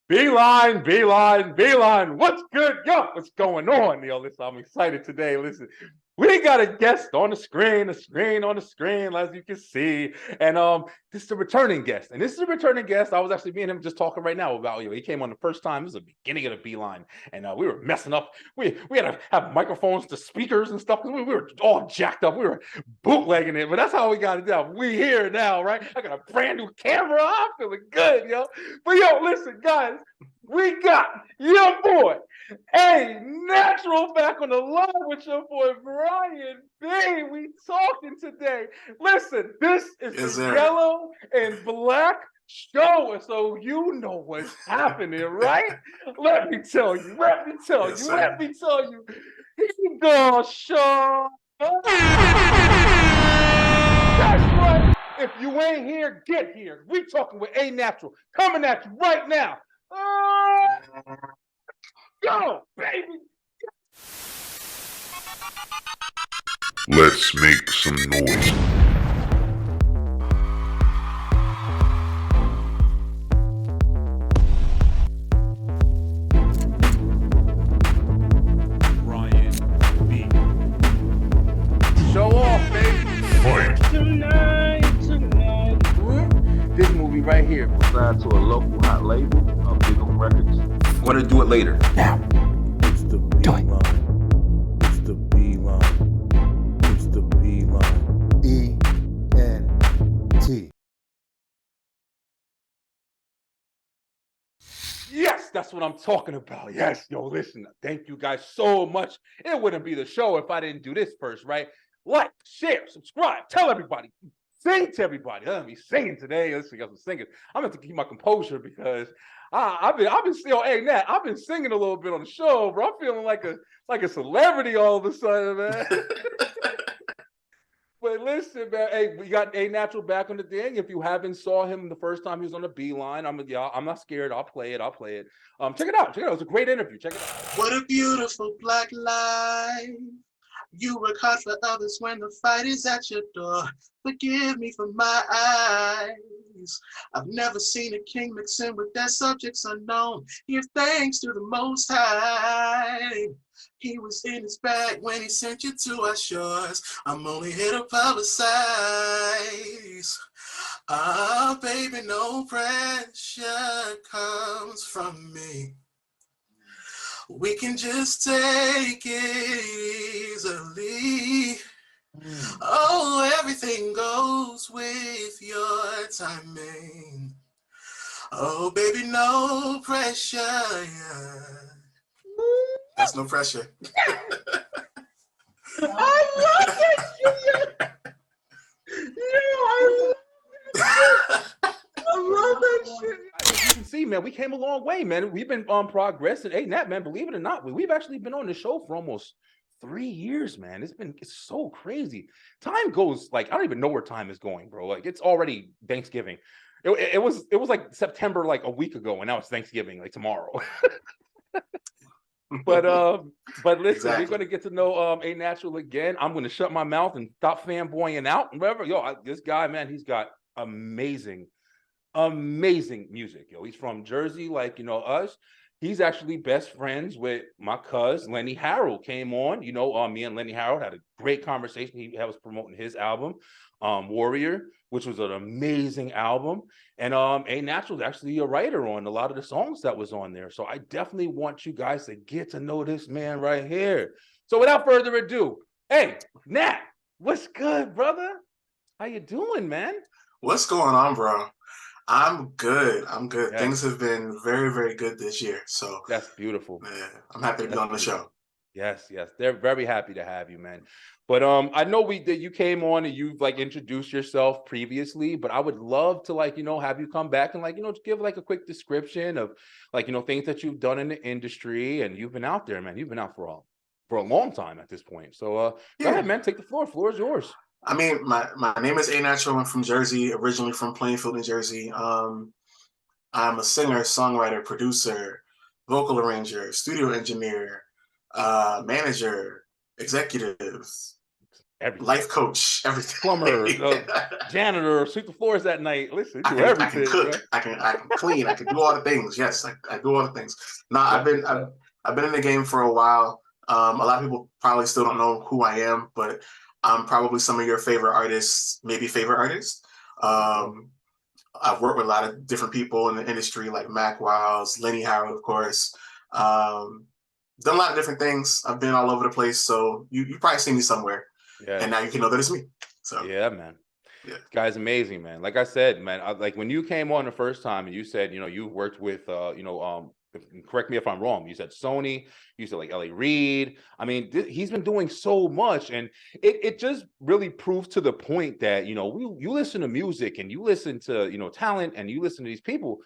Beeline, beeline, beeline. What's good? Yo, what's going on? Yo, listen, I'm excited today. Listen, we got a guest on the screen, on the screen, as you can see. And this is a returning guest. And this is a returning guest. I was actually me and him just talking right now about he came on the first time. This is the beginning of the Beeline. And we were messing up. We had to have microphones to speakers and stuff because we were all jacked up. We were bootlegging it, but that's how we got it down. We here now, right? I got a brand new camera. I'm feeling good, yo. But yo, listen, guys, we got your boy, A Natural, back on the line with your boy Brian B. We talking today. Listen, this is the yellow and black show, so you know what's happening, right? Let me tell you. Here you go, Sean. That's right. If you ain't here, get here. We talking with A Natural, coming at you right now. Go, baby. Let's make some noise. Brian B. Show off, baby. Fight. Tonight. This movie right here. Signed to a local hot label, Big on Records. Want to do it later. Now. It's the Beeline. It's the Beeline. It's the Beeline. E-N-T. Yes, that's what I'm talking about. Yes, yo, listen, thank you guys so much. It wouldn't be the show if I didn't do this first, right? Like, share, subscribe, tell everybody, sing to everybody. I'm gonna be singing today. Listen, guys, I'm singing. I'm gonna have to keep my composure because I've been still, hey Nat, I've been singing a little bit on the show, bro. I'm feeling like a celebrity all of a sudden, man. But listen, man, hey, we got A Natural back on the thing. If you haven't saw him the first time he was on the Beeline, I'm not scared. I'll play it. Check it out. It was a great interview. Check it out. What a beautiful black life. You work hard for others when the fight is at your door. Forgive me for my eyes. I've never seen a king mixing with their subjects unknown. Give thanks to the Most High. He was in his bag when he sent you to our shores. I'm only here to publicize. Ah, baby, no pressure comes from me. We can just take it easily. Oh, everything goes with your timing. Oh, baby, no pressure. Yeah. That's no pressure. I love that shit. I love that shit. As you can see, man, we came a long way, man. We've been on progress, and hey, Nat, man, believe it or not, we've actually been on the show for almost 3 years, man. It's so crazy. Time goes like I don't even know where time is going, bro. Like it's already Thanksgiving. It was like September, like a week ago, and now it's Thanksgiving, like tomorrow. But listen, exactly. We're gonna get to know A Natural again. I'm gonna shut my mouth and stop fanboying out. Whatever, this guy, man, he's got amazing music. He's from Jersey, like us. He's actually best friends with my cousin Lenny Harold. Came on, me and Lenny Harold had a great conversation. He was promoting his album, Warrior, which was an amazing album. And A Natural is actually a writer on a lot of the songs that was on there. So I definitely want you guys to get to know this man right here. So without further ado, hey, Nat, what's good, brother? How you doing, man? What's going on, bro? I'm good. Yes. Things have been very, very good this year. So that's beautiful. Yeah, I'm happy to be on the show. Yes. They're very happy to have you, man. But I know you came on and you've like introduced yourself previously, but I would love to have you come back and give like a quick description of things that you've done in the industry. And you've been out there, man. You've been out for a long time at this point. So go ahead, man. Take the floor. Floor is yours. I mean, my name is A Natural. I'm from Jersey, originally from Plainfield, New Jersey. I'm a singer, songwriter, producer, vocal arranger, studio engineer, manager, executive, everything. Life coach, everything. Plumber, janitor, sweep the floors at night. Listen, I do can everything, bro. cook, I can clean, I can do all the things. Yes, I do all the things. Now That's what's up. I've been in the game for a while. A lot of people probably still don't know who I am, but I'm probably some of your favorite artists, maybe favorite artists. I've worked with a lot of different people in the industry, like Mac Wiles, Lenny Howard, of course. Done a lot of different things. I've been all over the place, so you probably see me somewhere, Yeah. and now you can know that it's me. So yeah, man. yeah. This guy's amazing, man. Like I said, man, like when you came on the first time and you said, you worked with, correct me if I'm wrong. You said Sony, you said like L.A. Reid. I mean, he's been doing so much, and it just really proves to the point that, you listen to music and you listen to, talent, and you listen to these people.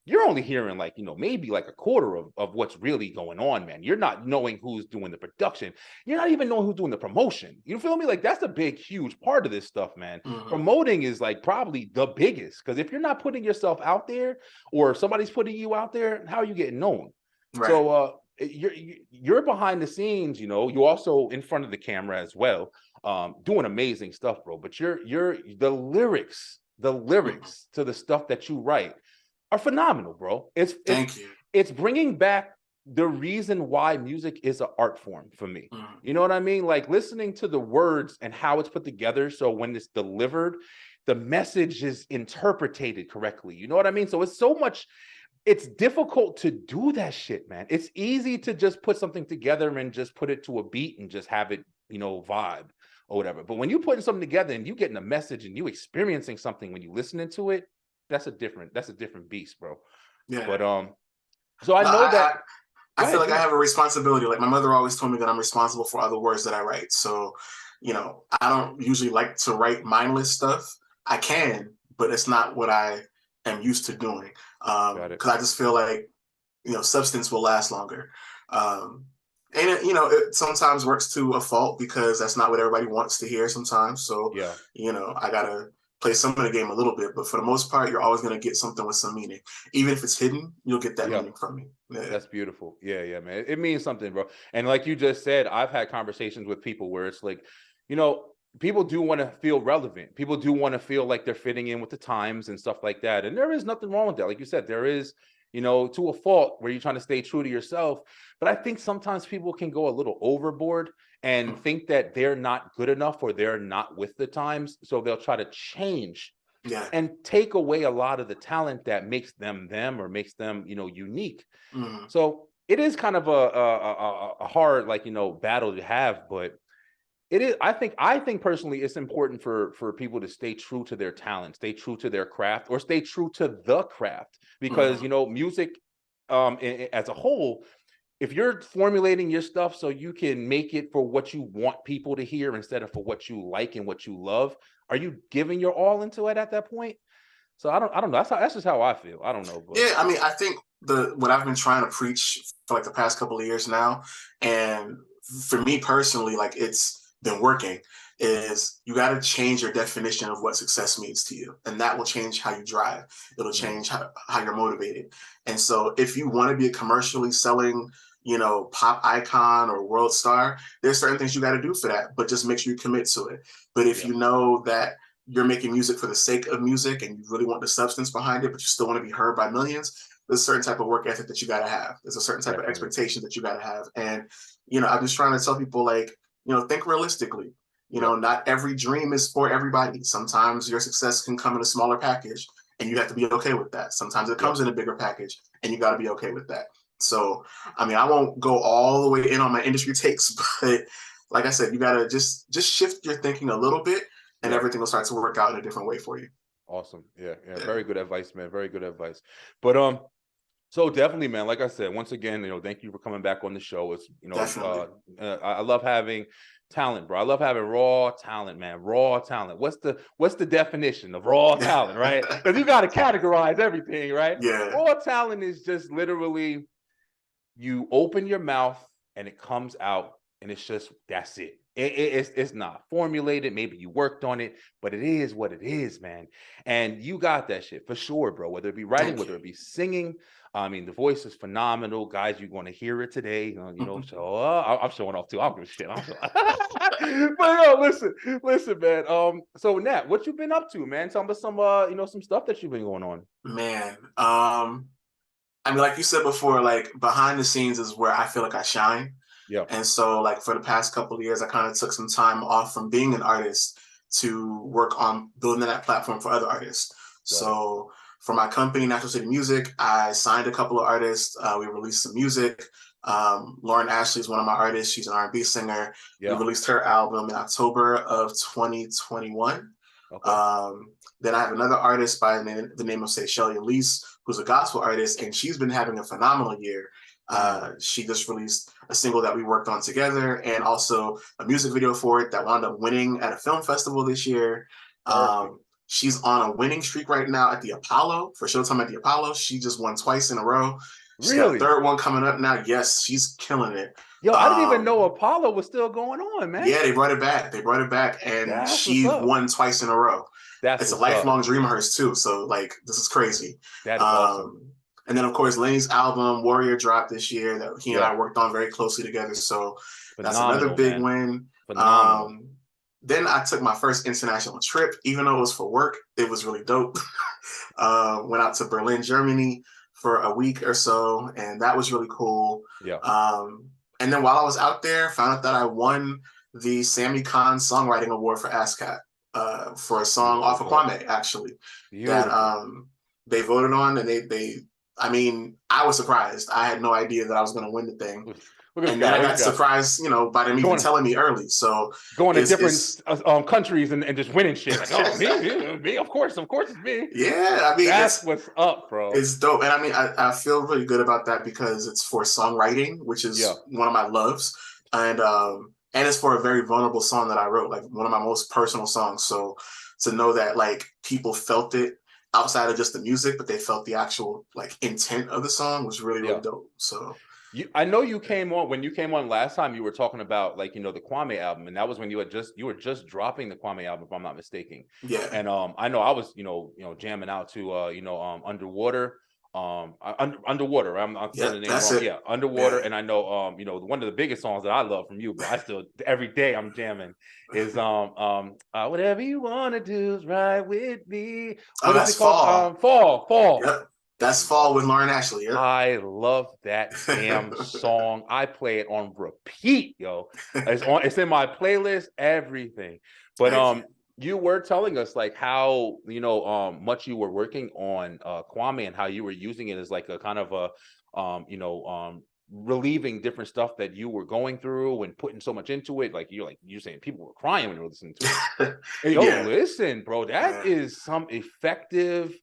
You're only hearing like, maybe like a quarter of what's really going on, man. You're not knowing who's doing the production. You're not even knowing who's doing the promotion. You feel me? Like that's a big, huge part of this stuff, man. Mhm. Promoting is like probably the biggest, because if you're not putting yourself out there, or if somebody's putting you out there, how are you getting known? Right. So you're behind the scenes, you also in front of the camera as well, doing amazing stuff, bro. But you're the lyrics to the stuff that you write are phenomenal, bro. Thank you. It's bringing back the reason why music is an art form for me. You know what I mean? Like listening to the words and how it's put together, so when it's delivered, the message is interpreted correctly. You know what I mean? So it's difficult to do that shit, man. It's easy to just put something together and just put it to a beat and just have it, vibe or whatever. But when you putting something together and you getting a message and you experiencing something when you listening to it, that's a different beast, bro. Yeah. But so I know that I feel like I have a responsibility. Like my mother always told me that I'm responsible for other words that I write. So, I don't usually like to write mindless stuff. I can, but it's not what I am used to doing. Because I just feel like, substance will last longer. And it sometimes works to a fault, because that's not what everybody wants to hear sometimes. So, yeah, I gotta play some of the game a little bit, but for the most part, you're always gonna get something with some meaning. Even if it's hidden, you'll get that meaning from me. Yeah. That's beautiful. Yeah, man. It means something, bro. And like you just said, I've had conversations with people where it's like, people do want to feel relevant. People do want to feel like they're fitting in with the times and stuff like that. And there is nothing wrong with that. Like you said, there is, to a fault where you're trying to stay true to yourself. But I think sometimes people can go a little overboard and think that they're not good enough, or they're not with the times. So they'll try to change and take away a lot of the talent that makes them or makes them, unique. So it is kind of a hard, like, battle to have, but it is, I think personally, it's important for people to stay true to their talent, stay true to their craft, or stay true to the craft, because, music, as a whole, if you're formulating your stuff so you can make it for what you want people to hear instead of for what you like and what you love, are you giving your all into it at that point? So I don't know. That's just how I feel. I don't know. But Yeah, I mean, I think what I've been trying to preach for like the past couple of years now, and for me personally, like it's been working, is you got to change your definition of what success means to you, and that will change how you drive. It'll change how you're motivated. And so if you want to be a commercially selling, pop icon or world star, there's certain things you got to do for that, but just make sure you commit to it. But if you know that you're making music for the sake of music and you really want the substance behind it, but you still want to be heard by millions, there's a certain type of work ethic that you got to have. There's a certain type of expectation that you got to have. And, I'm just trying to tell people, like, think realistically. Not every dream is for everybody. Sometimes your success can come in a smaller package, and you have to be okay with that. Sometimes it comes in a bigger package, and you got to be okay with that. So, I mean, I won't go all the way in on my industry takes, but like I said, you got to just shift your thinking a little bit, and everything will start to work out in a different way for you. Awesome. Yeah. Very good advice, man. Very good advice. But so definitely, man, like I said, once again, thank you for coming back on the show. It's, I love having talent, bro. I love having raw talent, man. Raw talent. What's the definition of raw talent, right? Because you got to categorize everything, right? Yeah. Raw talent is just literally you open your mouth and it comes out, and it's just, that's it. It's not formulated. Maybe you worked on it, but it is what it is, man. And you got that shit for sure, bro. Whether it be writing, whether it be singing, I mean, the voice is phenomenal, guys. You're going to hear it today, So I'm showing off too. I don't give a shit. I'm showing. But yo, listen, man. So Nat, what you been up to, man? Tell me some, some stuff that you've been going on. Man, I mean, like you said before, like behind the scenes is where I feel like I shine. Yeah. And so, like for the past couple of years, I kind of took some time off from being an artist to work on building that platform for other artists. So for my company, Natural City Music, I signed a couple of artists. We released some music. Lauren Ashley is one of my artists. She's an R&B singer. Yeah. We released her album in October of 2021. Okay. Then I have another artist by the name of Seychelle Elise, who's a gospel artist, and she's been having a phenomenal year. She just released a single that we worked on together, and also a music video for it that wound up winning at a film festival this year. She's on a winning streak right now at the Apollo, for Showtime at the Apollo. She just won twice in a row. She's got a third one coming up now. Yes, she's killing it. Yo, I didn't even know Apollo was still going on, man. Yeah, they brought it back. And she won twice in a row. It's a lifelong dream of hers too. So like, this is crazy. That's awesome. And then of course Lenny's album Warrior dropped this year that he and I worked on very closely together. So that's another big win. Then I took my first international trip, even though it was for work. It was really dope. Went out to Berlin, Germany for a week or so, and that was really cool. Yeah. And then while I was out there, found out that I won the Sammy Khan Songwriting Award for ASCAP for a song off of Kwame, actually. That they voted on, and I mean, I was surprised. I had no idea that I was going to win the thing. And then I got surprised, by them even telling me early. So going to different countries and just winning shit. Like, oh, me, of course it's me. Yeah, I mean, that's what's up, bro. It's dope, and I mean, I feel really good about that because it's for songwriting, which is one of my loves, and it's for a very vulnerable song that I wrote, like one of my most personal songs. So to know that like people felt it outside of just the music, but they felt the actual like intent of the song was really, really dope. So. I know you came on when you came on last time. You were talking about like the Kwame album, and that was when you were just dropping the Kwame album, if I'm not mistaken. Yeah. And I know I was jamming out to Underwater. Underwater. I'm saying the name wrong. Yeah, Underwater. Yeah. And I know one of the biggest songs that I love from you, but I still every day I'm jamming is whatever you wanna do is right with me. What is it called? Fall. Yep. That's Fall with Lauren Ashley. Yep. I love that damn song. I play it on repeat, yo. It's in my playlist, everything. But you were telling us like how much you were working on Kwame and how you were using it as like a kind of a relieving different stuff that you were going through and putting so much into it. Like you're saying people were crying when they were listening to it. Hey, listen, bro, that is some effective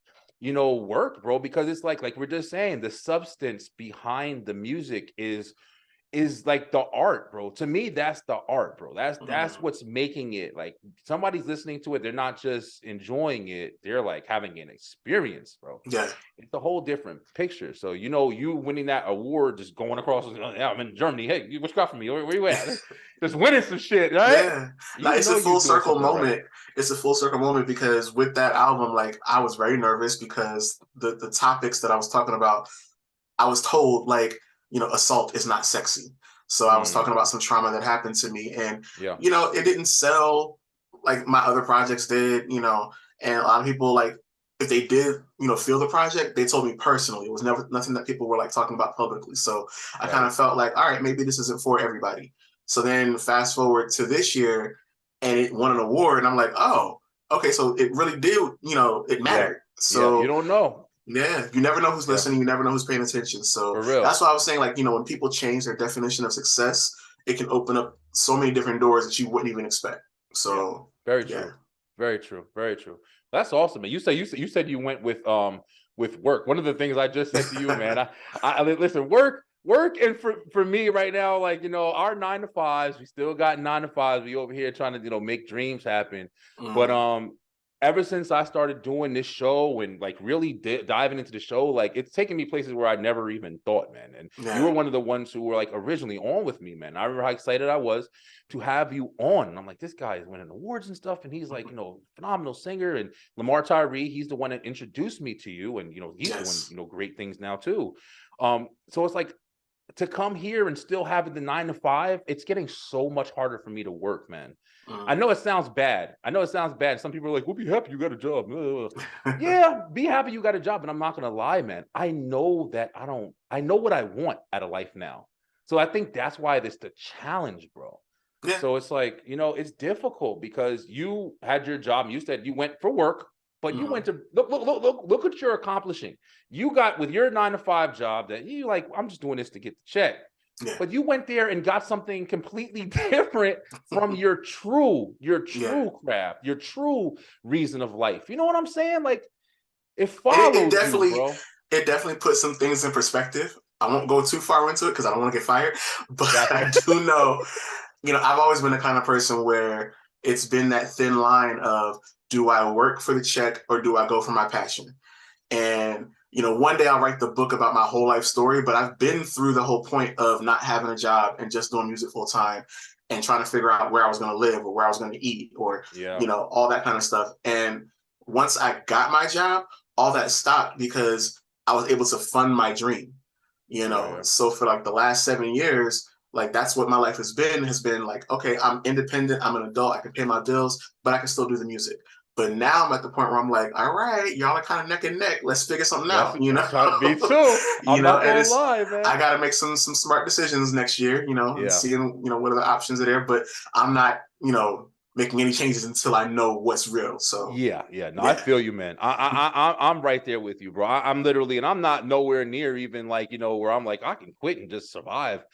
work, bro, because it's like we're just saying the substance behind the music is like the art, bro. To me, that's the art, bro. That's what's making it like somebody's listening to it. They're not just enjoying it. They're like having an experience, bro. Yeah. It's a whole different picture. So, you winning that award, just going across, I'm in Germany. Hey, what you got for me? Where you at? Just winning some shit, right? Yeah. Like, it's a full circle moment. Right. It's a full circle moment because with that album, like I was very nervous because the topics that I was talking about, I was told like, assault is not sexy. So I was talking about some trauma that happened to me, and it didn't sell like my other projects did, and a lot of people like if they did, feel the project, they told me personally. It was never nothing that people were like talking about publicly. So I kind of felt like, all right, maybe this isn't for everybody. So then fast forward to this year, and it won an award, and I'm like, oh, okay, so it really did, it mattered. So you don't know. Yeah, you never know who's listening. You never know who's paying attention. So that's why I was saying, like, when people change their definition of success, it can open up so many different doors that you wouldn't even expect. So very true, very true, very true. That's awesome, man. You said you went with work. One of the things I just said to you, man, I listen, work, and for me right now, like our 9 to 5s, we still got 9 to 5s. We over here trying to make dreams happen, but ever since I started doing this show and like really diving into the show, like it's taken me places where I never even thought, man. And you were one of the ones who were like originally on with me, man. I remember how excited I was to have you on. And I'm like, this guy is winning awards and stuff. And he's like, phenomenal singer. And Lamar Tyree, he's the one that introduced me to you. And, he's doing, great things now too. So it's like, to come here and still having the 9 to 5, it's getting so much harder for me to work, man. I know it sounds bad. Some people are like, we'll be happy you got a job. Yeah, be happy you got a job. And I'm not going to lie, man. I know what I want out of life now. So I think that's why this the challenge, bro. Yeah. So it's like, it's difficult because you had your job. And you said you went for work, but you went to look what you're accomplishing. You got with your 9 to 5 job that you like, I'm just doing this to get the check. Yeah. But you went there and got something completely different from your true craft, your true reason of life. You know what I'm saying? Like it follows it definitely, you, bro. It definitely puts some things in perspective. I won't go too far into it because I don't want to get fired. But I do know, I've always been the kind of person where it's been that thin line of, do I work for the check or do I go for my passion? And one day I'll write the book about my whole life story, but I've been through the whole point of not having a job and just doing music full time and trying to figure out where I was going to live or where I was going to eat or, all that kind of stuff. And once I got my job, all that stopped because I was able to fund my dream, So for like the last 7 years, like that's what my life has been like, okay, I'm independent, I'm an adult, I can pay my bills, but I can still do the music. But now I'm at the point where I'm like, all right, y'all are kind of neck and neck. Let's figure something out, Me too. I'm not gonna lie, man. I got to make some smart decisions next year, and seeing, what are the options are there. But I'm not, making any changes until I know what's real. So I feel you, man. I'm right there with you, bro. I'm literally, and I'm not nowhere near even like, where I'm like, I can quit and just survive.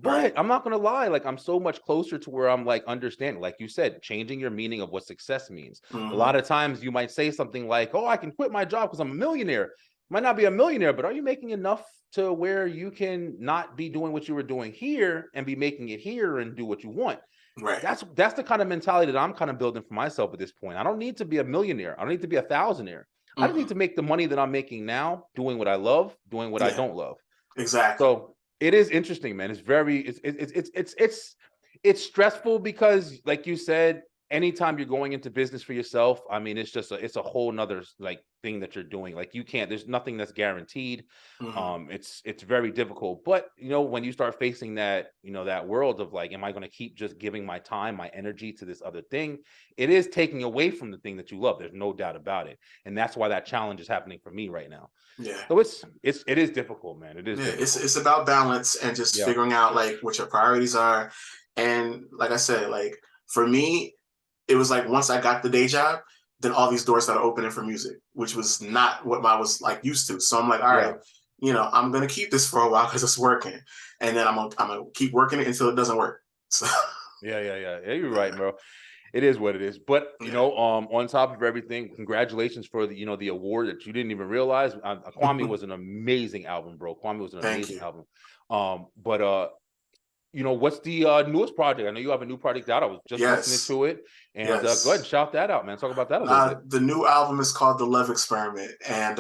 But I'm not going to lie, like I'm so much closer to where I'm like understanding, like you said, changing your meaning of what success means. A lot of times you might say something like, oh, I can quit my job because I'm a millionaire. Might not be a millionaire, but are you making enough to where you can not be doing what you were doing here and be making it here and do what you want? Right. That's the kind of mentality that I'm kind of building for myself at this point. I don't need to be a millionaire. I don't need to be a thousandaire. I just need to make the money that I'm making now, doing what I love, doing what I don't love. Exactly. So it is interesting, man. It's very, it's stressful because, like you said, anytime you're going into business for yourself, I mean, it's a whole nother like thing that you're doing. Like there's nothing that's guaranteed. It's very difficult. But when you start facing that, that world of like, am I going to keep just giving my time, my energy to this other thing? It is taking away from the thing that you love. There's no doubt about it. And that's why that challenge is happening for me right now. Yeah. So it is difficult, man. It is. Yeah, it's about balance and just figuring out like what your priorities are. And like I said, like for me, it was like once I got the day job, then all these doors started opening for music, which was not what I was like used to. So I'm like, all right, I'm gonna keep this for a while because it's working, and then I'm gonna keep working it until it doesn't work. So yeah, you're right, bro. It is what it is. But on top of everything, congratulations for the the award that you didn't even realize. Kwame was an amazing album, bro. Kwame was an amazing album. But what's the newest project? I know you have a new project out. I was just listening to it, and go ahead and shout that out, man. Talk about that a little bit. The new album is called The Love Experiment, and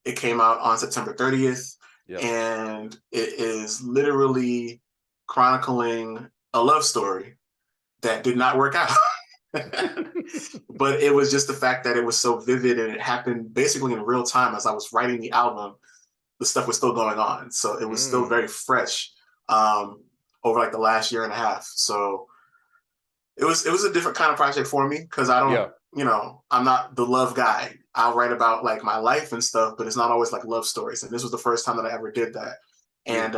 it came out on September 30th, and it is literally chronicling a love story that did not work out. But it was just the fact that it was so vivid and it happened basically in real time. As I was writing the album, the stuff was still going on. So it was still very fresh over like the last year and a half. So it was a different kind of project for me because I don't, I'm not the love guy. I'll write about like my life and stuff, but it's not always like love stories. And this was the first time that I ever did that. And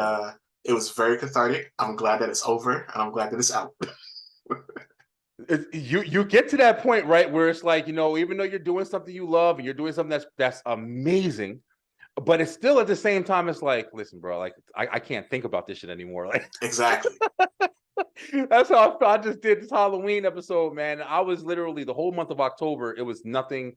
it was very cathartic. I'm glad that it's over and I'm glad that it's out. You get to that point, right, where it's like, even though you're doing something you love and you're doing something that's amazing, but it's still at the same time, it's like, listen, bro, like I can't think about this shit anymore. Like exactly. That's how I just did this Halloween episode, man. I was literally the whole month of October, it was nothing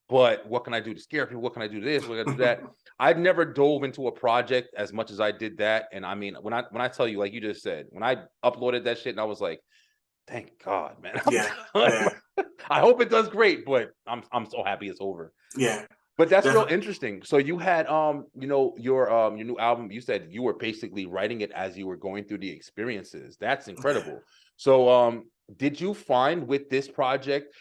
but what can I do to scare people? What can I do this? What can I do that? I'd never dove into a project as much as I did that. And I mean, when I tell you, like you just said, when I uploaded that shit and I was like, Thank God, man. Yeah, yeah, I hope it does great, but I'm so happy it's over. yeah. But that's real Definitely. interesting. So you had your new album, you said you were basically writing it as you were going through the experiences. That's Yeah. incredible. So did you find with this project,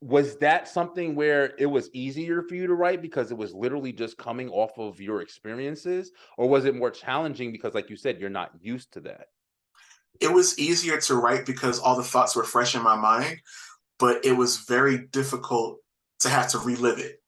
was that something where it was easier for you to write because it was literally just coming off of your experiences, or was it more challenging because, like you said, you're not used to that? It was easier to write because all the thoughts were fresh in my mind, but it was very difficult to have to relive it.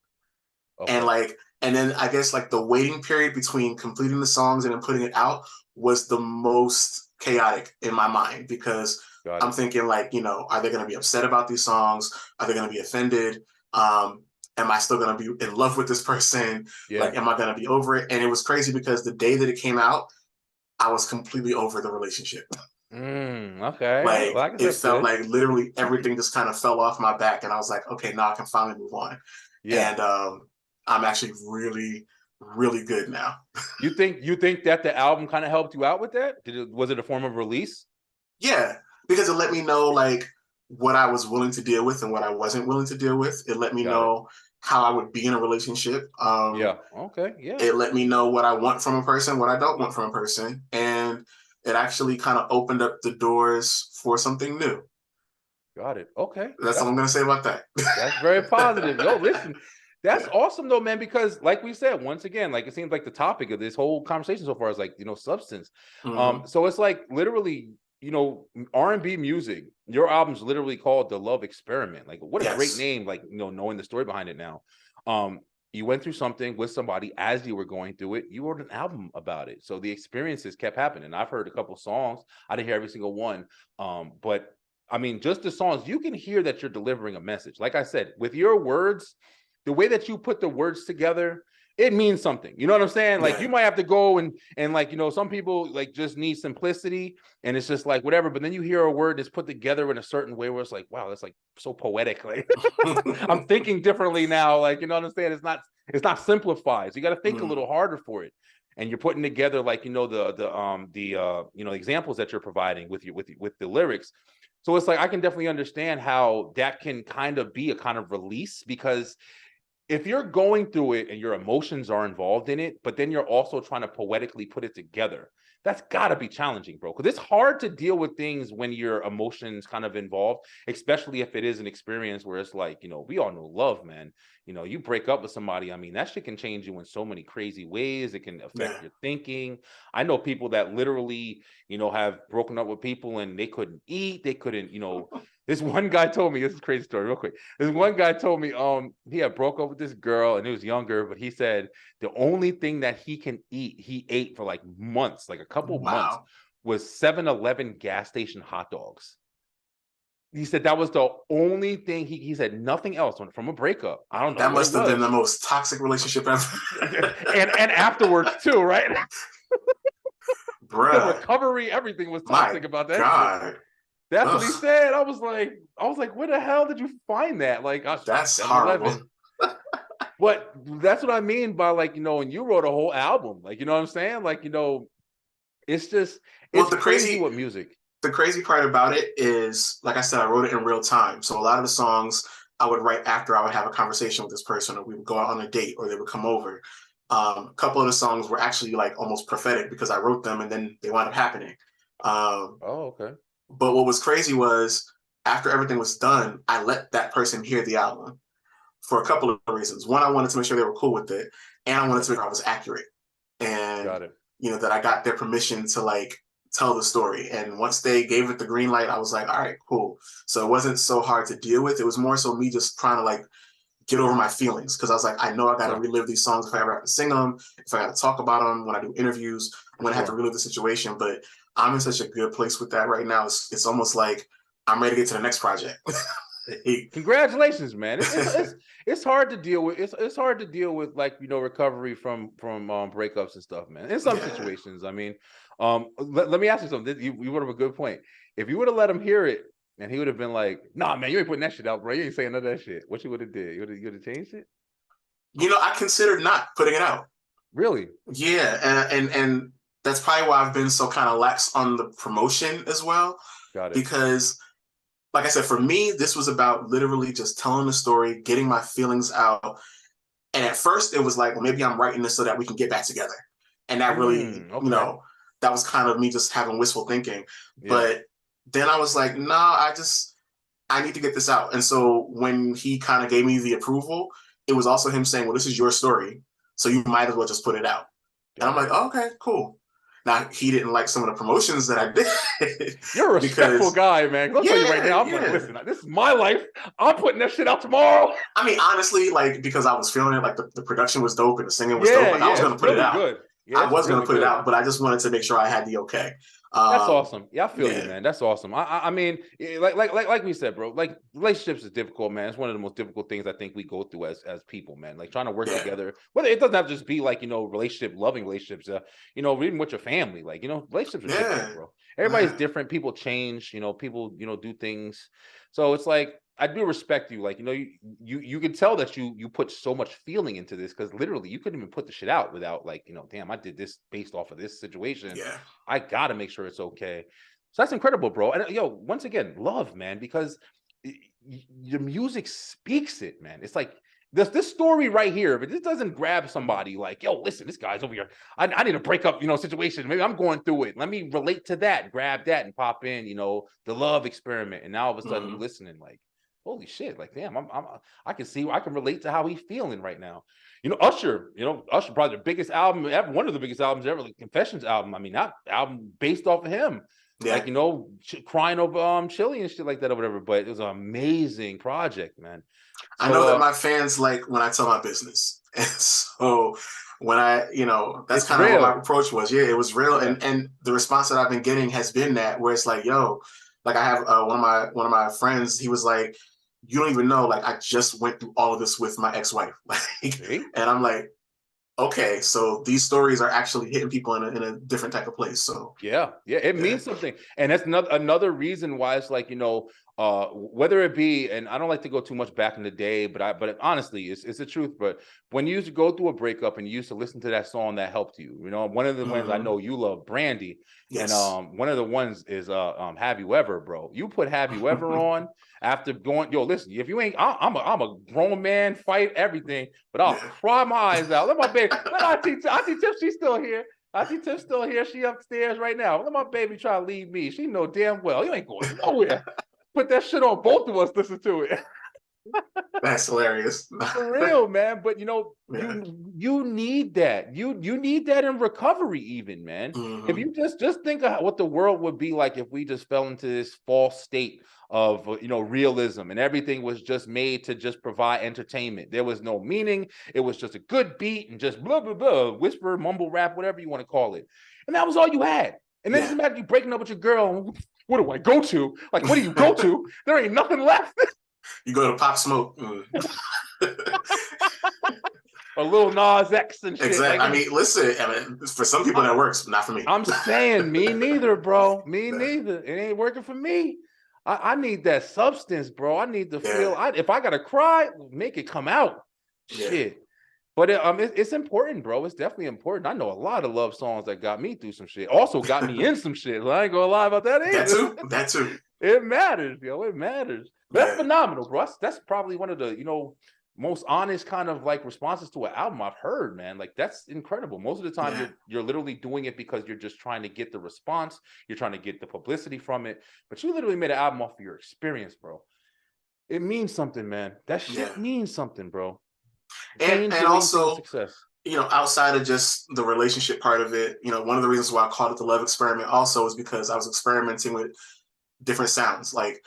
And Okay, like, and then I guess like the waiting period between completing the songs and then putting it out was the most chaotic in my mind because got I'm it. thinking like, you know, are they going to be upset about these songs? Are they going to be offended? Am I still going to be in love with this person? Yeah. Like, am I going to be over it? And it was crazy because the day that it came out, I was completely over the relationship. Okay. Well, Like I guess it that's felt good. like literally everything just kind of fell off my back, and I was like, okay, now I can finally move on. Yeah. And I'm actually really, really good now. You think that the album kind of helped you out with that? Was it a form of release? Yeah, because it let me know like what I was willing to deal with and what I wasn't willing to deal with. It let me Got it. know how I would be in a relationship. Yeah. Okay. Yeah. It let me know what I want from a person, what I don't want from a person, and it actually kind of opened up the doors for something new. Got it. Okay. That's all That's I'm gonna say about that. that's very positive. Yo, listen, that's Yeah. awesome though, man, because like we said, once again, like it seems like the topic of this whole conversation so far is like, substance. Mm-hmm. So it's like literally, R&B music, your album's literally called The Love Experiment. Like what a great Yes. name, like, knowing the story behind it now. Um, you went through something with somebody as you were going through it, you wrote an album about it. So the experiences kept happening. I've heard a couple songs. I didn't hear every single one. But I mean, just the songs, you can hear that you're delivering a message. Like I said, with your words, the way that you put the words together, it means something. You know what I'm saying? Like you Yeah. might have to go and like, some people like just need simplicity and it's just like whatever, but then you hear a word that's put together in a certain way where it's like, wow, that's like so poetic. Like I'm thinking differently now. Like, you know what I'm saying? It's not simplified. So you got to think a Mm. little harder for it. And you're putting together like, the examples that you're providing with the lyrics. So it's like I can definitely understand how that can kind of be a kind of release, because if you're going through it and your emotions are involved in it, but then you're also trying to poetically put it together, that's got to be challenging, bro. Because it's hard to deal with things when your emotions kind of involved, especially if it is an experience where it's like, we all know love, man. You break up with somebody. I mean, that shit can change you in so many crazy ways. It can affect Yeah. your thinking. I know people that literally, have broken up with people and they couldn't eat. They couldn't, this one guy told me, this is a crazy story, real quick. This one guy told me he had broke up with this girl and it was younger, but he said the only thing that he can eat, he ate for like months, like a couple months, Wow. was 7-Eleven gas station hot dogs. He said that was the only thing he said, nothing else from a breakup. I don't know That what it must have been the was. most toxic relationship ever. And afterwards too, right? The Bruh. recovery, everything was My toxic about that shit. God. That's what he Ugh. said. I was like, where the hell did you find that? Like, I was That's 7-Eleven. horrible. But that's what I mean by like, and you wrote a whole album. Like, you know what I'm saying? Like, it's just Well, it's crazy with music. the crazy part about it is, like I said, I wrote it in real time. So a lot of the songs I would write after I would have a conversation with this person, or we would go out on a date, or they would come over. A couple of the songs were actually like almost prophetic because I wrote them and then they wound up happening. Um, Oh, okay. but what was crazy was after everything was done, I let that person hear the album for a couple of reasons. One, I wanted to make sure they were cool with it, and I wanted Yeah, to make sure I was accurate, and got it. that I got their permission to like tell the story. And once they gave it the green light, I was like, all right, cool. So it wasn't so hard to deal with. It was more so me just trying to like get over my feelings, because I was like, I know I got to Yeah, relive these songs if I ever have to sing them, if I got to talk about them when I do interviews, I'm for gonna have to sure. relive the situation. But I'm in such a good place with that right now. It's almost like I'm ready to get to the next project. Congratulations, man. It's hard to deal with. It's hard to deal with like recovery from breakups and stuff, man. In some Yeah. situations, I mean, let me ask you something. You would have a good point. If you would have let him hear it, and he would have been like, "Nah, man, you ain't putting that shit out, bro. You ain't saying none of that shit." What you would have did? You would have changed it? I considered not putting it out. Really? Yeah, and that's probably why I've been so kind of lax on the promotion as well, Got it. because like I said, for me, this was about literally just telling the story, getting my feelings out. And at first it was like, well, maybe I'm writing this so that we can get back together. And that really, Okay. that was kind of me just having wistful thinking. Yeah. But then I was like, nah, I need to get this out. And so when he kind of gave me the approval, it was also him saying, well, this is your story, so you might as well just put it out. And I'm like, oh, okay, cool. Now, he didn't like some of the promotions that I did. You're a respectful guy, man. I'll tell you right now, I'm like, listen, this is my life. I'm putting that shit out tomorrow. I mean, honestly, like, because I was feeling it, like the production was dope and the singing was dope. Like, I was going to put it out. Good. Yeah, I was going to put it out, but I just wanted to make sure I had the okay. That's awesome. Yeah, I feel you, man. That's awesome. I mean, like we said, bro. Like relationships is difficult, man. It's one of the most difficult things I think we go through as people, man. Like trying to work together. Whether it doesn't have to just be like loving relationships. Even with your family, like relationships are different, bro. Everybody's different. People change. People do things. So it's like I do respect you. Like you can tell that you put so much feeling into this because literally you couldn't even put the shit out without like damn, I did this based off of this situation. Yeah. I gotta make sure it's okay. So that's incredible, bro. And once again, love, man, because your music speaks it, man. It's like this story right here. If this doesn't grab somebody, like, yo, listen, this guy's over here. I need a breakup, situation. Maybe I'm going through it. Let me relate to that, grab that, and pop in, the love experiment. And now all of a sudden, you listening, like, holy shit, like, damn, I can see, I can relate to how he's feeling right now. Usher, Usher, probably the biggest album ever, one of the biggest albums ever, like Confessions album. I mean, that album based off of him, like, crying over Chili and shit like that or whatever. But it was an amazing project, man. So, I know that my fans like when I tell my business, and so when that's kind of what my approach was. Yeah, it was real, and the response that I've been getting has been that where it's like, yo, like I have one of my friends, he was like, you don't even know, like I just went through all of this with my ex-wife, like, and I'm like, okay, so these stories are actually hitting people in a different type of place. So it means something, and that's another reason why it's like whether it be, and I don't like to go too much back in the day, but honestly, it's the truth. But when you used to go through a breakup and you used to listen to that song that helped you, one of the ones I know you love, Brandy, and one of the ones is Have You Ever, bro? You put Have You Ever on after going, listen, if you ain't, I'm a grown man, fight everything, but I'll cry my eyes out. Let my baby, let Auntie Tiff, she's still here. Auntie Tiff's still here. She upstairs right now. Let my baby try to leave me. She know damn well you ain't going nowhere. Put that shit on, both of us listen to it. That's hilarious. For real, man. But you need that. You need that in recovery, even, man. If you just think of what the world would be like if we just fell into this false state of realism and everything was just made to just provide entertainment. There was no meaning. It was just a good beat and just blah blah blah, whisper, mumble rap, whatever you want to call it. And that was all you had. And then imagine you breaking up with your girl. What do I go to? Like, what do you go to? There ain't nothing left. You go to Pop Smoke. A little Nas X and shit. Exactly. Like, I mean, listen, for some people that works, not for me. I'm saying, me neither, bro. Me neither. It ain't working for me. I need that substance, bro. I need to feel. If I gotta cry, make it come out. Shit. But it's important, bro. It's definitely important. I know a lot of love songs that got me through some shit. Also got me in some shit. I ain't gonna lie about that either. That too. It matters, yo. It matters. But that's phenomenal, bro. That's probably one of the most honest kind of like responses to an album I've heard, man. Like that's incredible. Most of the time, you're literally doing it because you're just trying to get the response. You're trying to get the publicity from it. But you literally made an album off of your experience, bro. It means something, man. That shit means something, bro. And also, success. Outside of just the relationship part of it, one of the reasons why I called it the love experiment also is because I was experimenting with different sounds. Like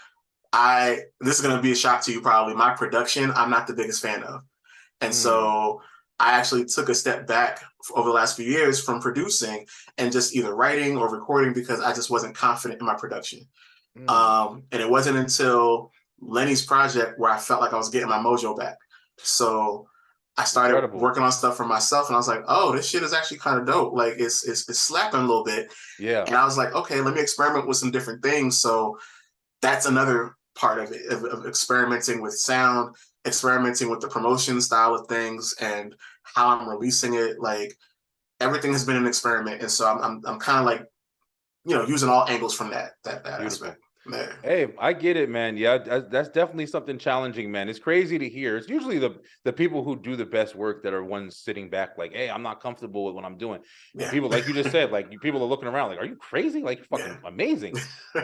this is going to be a shock to you probably. My production, I'm not the biggest fan of. And so I actually took a step back over the last few years from producing and just either writing or recording because I just wasn't confident in my production. And it wasn't until Lenny's project where I felt like I was getting my mojo back. So I started working on stuff for myself and I was like, oh, this shit is actually kind of dope. Like it's slapping a little bit. Yeah. And I was like, okay, let me experiment with some different things. So that's another part of it, of experimenting with sound, experimenting with the promotion style of things and how I'm releasing it. Like everything has been an experiment. And so I'm kind of like, using all angles from that aspect. Man. Hey, I get it, man. Yeah, that's definitely something challenging, man. It's crazy to hear. It's usually the people who do the best work that are ones sitting back, like, "Hey, I'm not comfortable with what I'm doing," and Yeah. people, like you just said, like people are looking around, like, "Are you crazy? Like, you're Yeah. fucking amazing."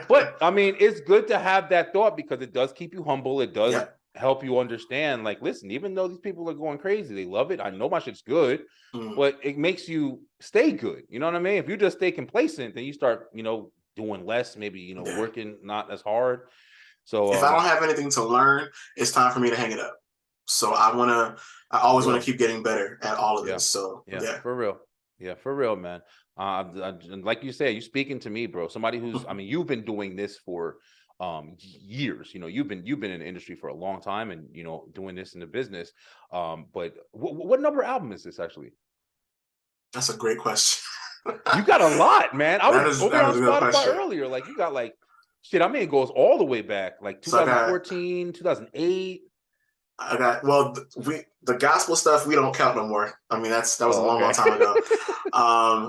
But I mean, it's good to have that thought because it does keep you humble. It does Yep. help you understand. Like, listen, even though these people are going crazy, they love it. I know my shit's good, Mm, but it makes you stay good. You know what I mean? If you just stay complacent, then you start, doing less, maybe, yeah. working not as hard. So If I don't have anything to learn, it's time for me to hang it up. So I for always want to real. keep getting better at all of Yeah. this. So Yeah, yeah. for real. Yeah, for real, man. And like you said, you speaking to me, bro. Somebody who's, I mean, you've been doing this for years. You've been in the industry for a long time, and doing this in the business. But what number album is this actually? That's a great question. You got a lot, man. I was over here that on is a good Spotify question. earlier. Like, you got like shit. I mean, it goes all the way back, like So 2014, 2008. I got well the gospel stuff we don't count no more. I mean that was a Oh, long, long okay. time ago.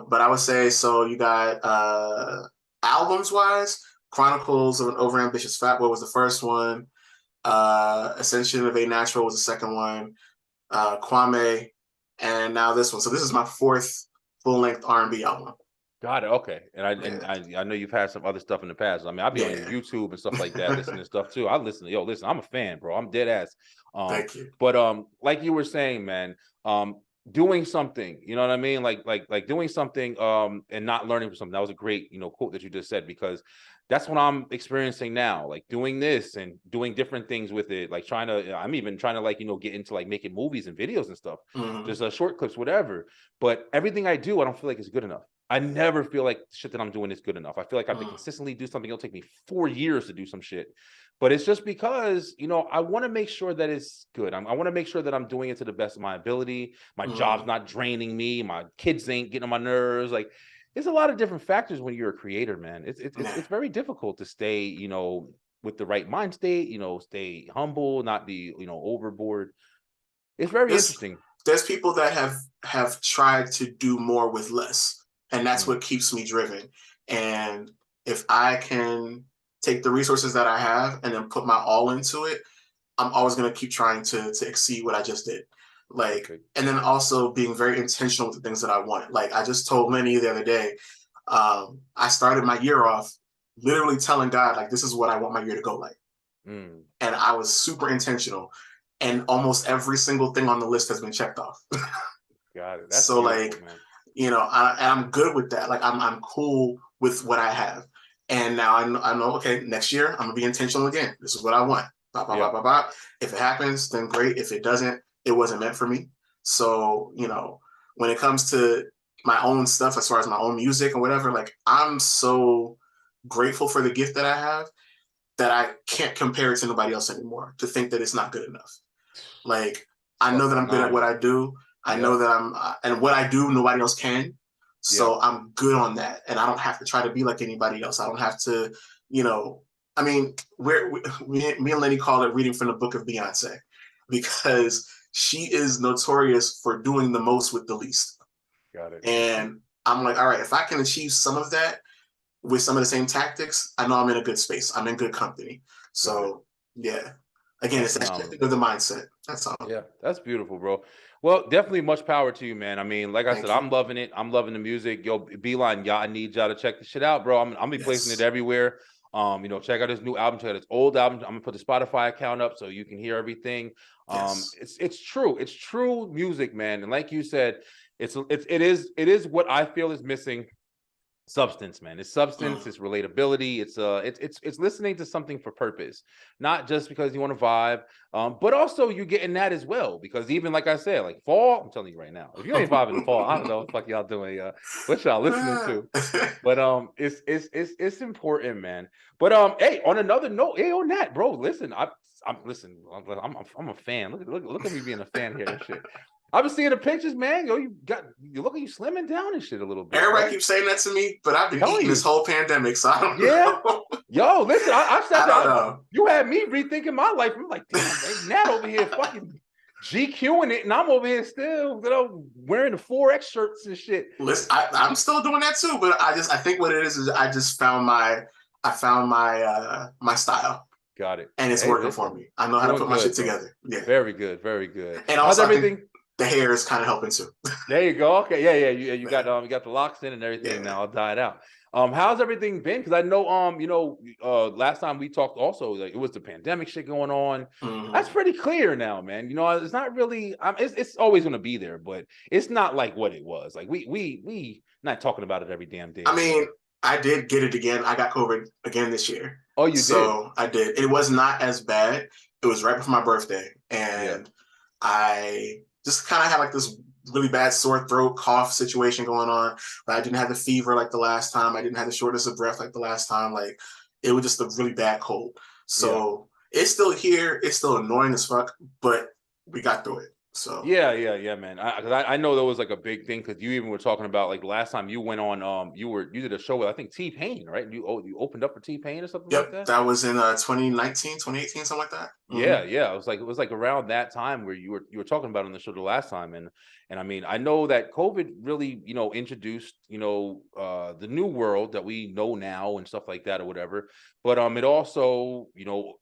But I would say so you got albums wise, Chronicles of an Overambitious Fat Boy was the first one. Ascension of a Natural was the second one. Kwame, and now this one. So this is my fourth full length R&B album. Got it. Okay. And I Yeah, and I know you've had some other stuff in the past. I mean, I'll be on your yeah. YouTube and stuff like that, listening to stuff too. I listen to listen, I'm a fan, bro. I'm dead ass. Thank you. But like you were saying, man, doing something, you know what I mean? Like doing something and not learning from something. That was a great, quote that you just said, because that's what I'm experiencing now. Like doing this and doing different things with it, like I'm even trying to, like, get into like making movies and videos and stuff. Mhm. Just short clips, whatever. But everything I do, I don't feel like it's good enough. I never feel like shit that I'm doing is good enough. I feel like I have to Mm. consistently do something. It'll take me 4 years to do some shit. But it's just because, I want to make sure that it's good. I want to make sure that I'm doing it to the best of my ability. My job's Mm. not draining me. My kids ain't getting on my nerves. Like, there's a lot of different factors when you're a creator, man. Yeah. It's very difficult to stay, with the right mind state, stay humble, not be, overboard. It's very There's interesting. there's people that have tried to do more with less, and that's Mm, what keeps me driven. And if I can take the resources that I have and then put my all into it, I'm always going to keep trying to exceed what I just did. Like, perfect. and then also being very intentional with the things that I want. Like I just told Lenny the other day, I started my year off literally telling God, like, this is what I want my year to go like. Mm, And I was super intentional. And almost every single thing on the list has been checked off. got it. That's So beautiful, like, man. I'm good with that. Like I'm cool with what I have. And now I know, okay, next year I'm gonna be intentional again. This is what I want. Bop, bop, Yeah. bop, bop, bop. If it happens, then great. If it doesn't, it wasn't meant for me. So, when it comes to my own stuff, as far as my own music and whatever, like I'm so grateful for the gift that I have that I can't compare it to nobody else anymore to think that it's not good enough. Like, I know that Fucking I'm good at what honor. I do. I know Yep. that and what I do, nobody else can. Yeah. So I'm good on that. And I don't have to try to be like anybody else. I don't have to, you know, I mean, me and Lenny call it reading from the book of Beyonce because she is notorious for doing the most with the least. Got it. And I'm like, all right, if I can achieve some of that with some of the same tactics, I know I'm in a good space. I'm in good company. Got it. So yeah, again, That's it's that phenomenal. shifting of the mindset. That's all. Yeah, that's beautiful, bro. Well, definitely much power to you, man. I mean, like I said, Thank you. I'm loving it. I'm loving the music. Yo, Beeline, y'all, I need y'all to check the shit out, bro. I'm be placing it Yes. everywhere. Check out his new album, check out his old album. I'm gonna put the Spotify account up so you can hear everything. Yes. It's true. It's true music, man. And like you said, it is what I feel is missing. Substance, man. It's substance, Mm. it's relatability, it's listening to something for purpose, not just because you want to vibe, but also you're getting that as well, because even like I said, like fall, I'm telling you right now, if you ain't vibing in fall, I don't know what the fuck y'all doing, what y'all listening to. But it's important, man. But hey, on another note, hey, on that, bro, listen, I'm a fan. Look at me being a fan here and shit. I've been seeing the pictures, man. Yo, you look like you slimming down and shit a little bit, Everybody bro. keeps saying that to me, but I've been Telling eating this you. whole pandemic, so I don't Yeah. know. Yo, listen, I said I don't that. know. You had me rethinking my life. I'm like, damn, man, Nat over here fucking GQing it, and I'm over here still, wearing the 4X shirts and shit. Listen, I'm still doing that too, but I think what it is I just found I found my style, Got it. and it's Hey, working for listen, me. I know how to doing put my shit good, bro. together. Yeah, Very good, very good. and How's also I think everything? the hair is kind of helping too. There you go. Okay, yeah, yeah. You Yeah, got you got the locks in and everything yeah. now. I'll die it out. How's everything been? Because I know last time we talked also, like, it was the pandemic shit going on. That's Hmm. pretty clear now, man. It's not really. It's always gonna be there, but it's not like what it was. Like we not talking about it every damn day I mean, anymore. I did get it again. I got COVID again this year. Oh, you did? So I did. It was not as bad. It was right before my birthday. Yeah. And I just kind of had like this really bad sore throat, cough situation going on. But I didn't have the fever like the last time. I didn't have the shortness of breath like the last time. Like it was just a really bad cold. Yeah. So it's still here. It's still annoying as fuck, but we got through it. So Yeah, man. I know that was like a big thing because you even were talking about, like, last time you went on, you did a show with, I think, T-Pain, right? You opened up for T-Pain or something like yep, that. that was in 2019, 2018, something like that. Yeah, yeah. It was like around that time where you were talking about on the show the last time, and I mean, I know that COVID really, introduced, the new world that we know now and stuff like that or whatever. But it also,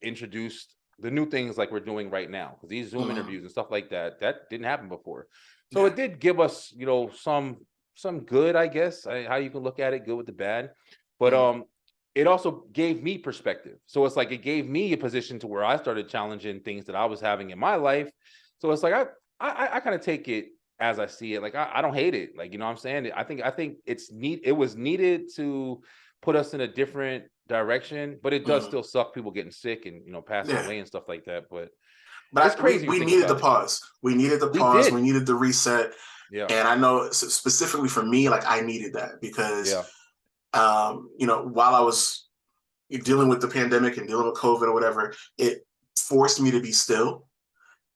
introduced the new things like we're doing right now, because these Zoom Hmm. interviews and stuff like that didn't happen before. So Yeah. it did give us, some good, I guess, how you can look at it, good with the bad. But Hmm. it also gave me perspective. So it's like it gave me a position to where I started challenging things that I was having in my life. So it's like I kind of take it as I see it. Like I don't hate it. Like, what I'm saying, I think it was needed to put us in a different direction, but it does Hmm. still suck people getting sick and passing Yeah. away and stuff like that. But it's But crazy to we think needed the about it. pause. We needed the We pause. We did. needed the reset. Yeah. And I know specifically for me, like I needed that because, Yeah. while I was dealing with the pandemic and dealing with COVID or whatever, it forced me to be still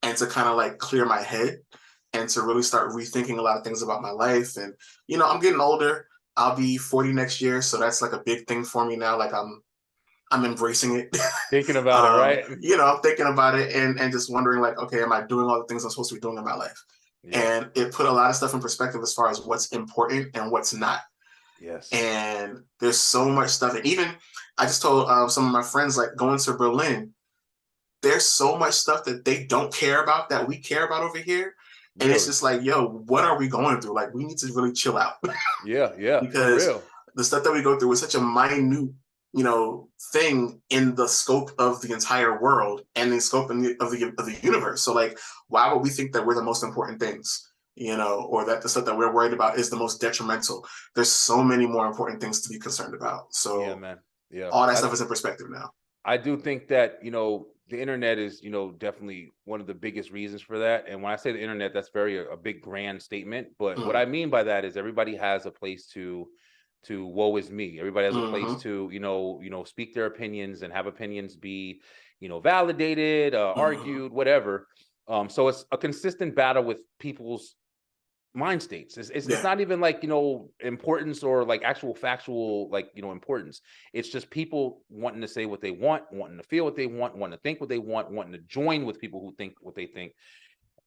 and to kind of like clear my head and to really start rethinking a lot of things about my life. And, I'm getting older. I'll be 40 next year. So that's like a big thing for me now. Like I'm embracing it. Thinking about it, right? I'm thinking about it and just wondering like, okay, am I doing all the things I'm supposed to be doing in my life? Yeah. And it put a lot of stuff in perspective as far as what's important and what's not. Yes. And there's so much stuff. And even I just told some of my friends, like going to Berlin, there's so much stuff that they don't care about that we care about over here. And it's Really. just like, yo, what are we going through? Like, we need to really chill out Yeah. Yeah. For because real. the stuff that we go through is such a minute, thing in the scope of the entire world and the scope of the universe. So, like, why would we think that we're the most important things? Or that the stuff that we're worried about is the most detrimental. There's so many more important things to be concerned about. Yeah, So man. Yeah. all that stuff is in perspective now. I do think that, the internet is, definitely one of the biggest reasons for that. And when I say the internet, that's very a big grand statement. But what Mm-hmm. I mean by that is everybody has a place to woe is me. Everybody has a place Mm-hmm. to, speak their opinions and have opinions be, validated, Mm-hmm. argued, whatever. So it's a consistent battle with people's mind states. It's Yeah. not even like, importance or like actual factual, like, importance. It's just people wanting to say what they want, wanting to feel what they want, wanting to think what they want, wanting to join with people who think what they think.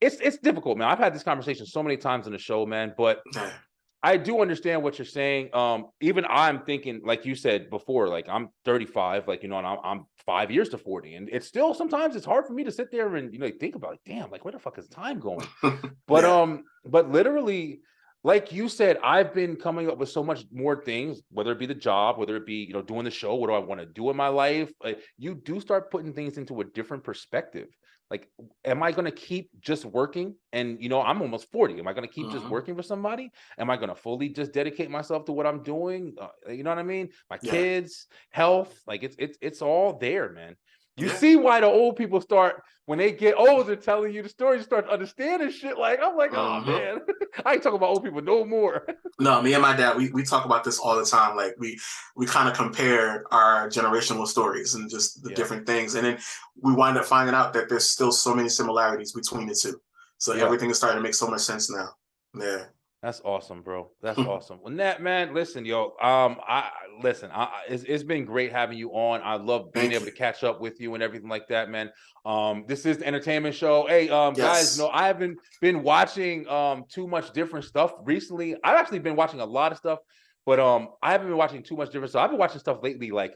It's difficult, man. I've had this conversation so many times in the show, man, but Yeah. I do understand what you're saying. Even I'm thinking, like you said before, like I'm 35, like, and I'm 5 years to 40, and it's still sometimes it's hard for me to sit there and think about, like, damn, like, where the fuck is time going? But Yeah. but literally, like you said, I've been coming up with so much more things, whether it be the job, whether it be, doing the show, what do I want to do in my life? Like, you do start putting things into a different perspective. Like, am I going to keep just working? And I'm almost 40. Am I going to keep just Mm-hmm. working for somebody? Am I going to fully just dedicate myself to what I'm doing? You know what I mean? My Yeah. kids, health, like it's all there, man. You Yeah. see why the old people start, when they get older, telling you the story, you start understanding shit. Like, I'm like, oh Mm-hmm. man, I ain't talking about old people no more. No, me and my dad, we talk about this all the time. Like we kind of compare our generational stories and just the Yeah, different things, and then we wind up finding out that there's still so many similarities between the two. So yeah. everything is starting to make so much sense now. Yeah. That's awesome, bro. That's awesome. Well, Nat, man, listen, yo. It's been great having you on. I love being Thank able to you. catch up with you and everything like that, man. This is the entertainment show. Hey, guys, Yes. I haven't been watching too much different stuff recently. I've actually been watching a lot of stuff But I haven't been watching too much different stuff. I've been watching stuff lately like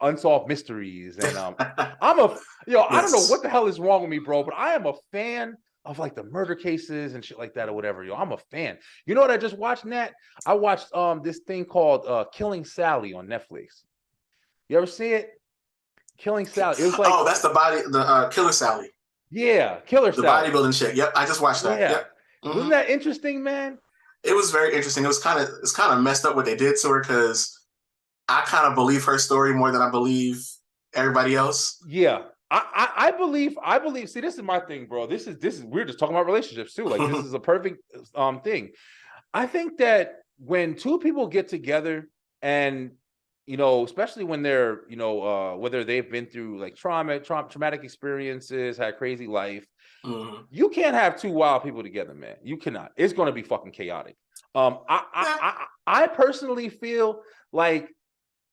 Unsolved Mysteries, and I'm a I don't know what the hell is wrong with me, bro, but I am a fan of like the murder cases and shit like that or whatever. I'm a fan. You know what I just watched, Nat? I watched this thing called Killing Sally on Netflix. You ever see it? Killing Sally. It was like, that's the Killer Sally. Yeah, Killer The Sally. bodybuilding shit. Yep, I just watched that. Yeah. Yep. Wasn't that interesting, man? It was very interesting. It's kind of messed up what they did to her, because I kind of believe her story more than I believe everybody else. Yeah. I believe see, this is my thing, bro. This is we're just talking about relationships too. Like this is a perfect thing. I think that when two people get together and especially when they're, whether they've been through like traumatic experiences, had a crazy life, you can't have two wild people together, man. You cannot. It's going to be fucking chaotic. I personally feel like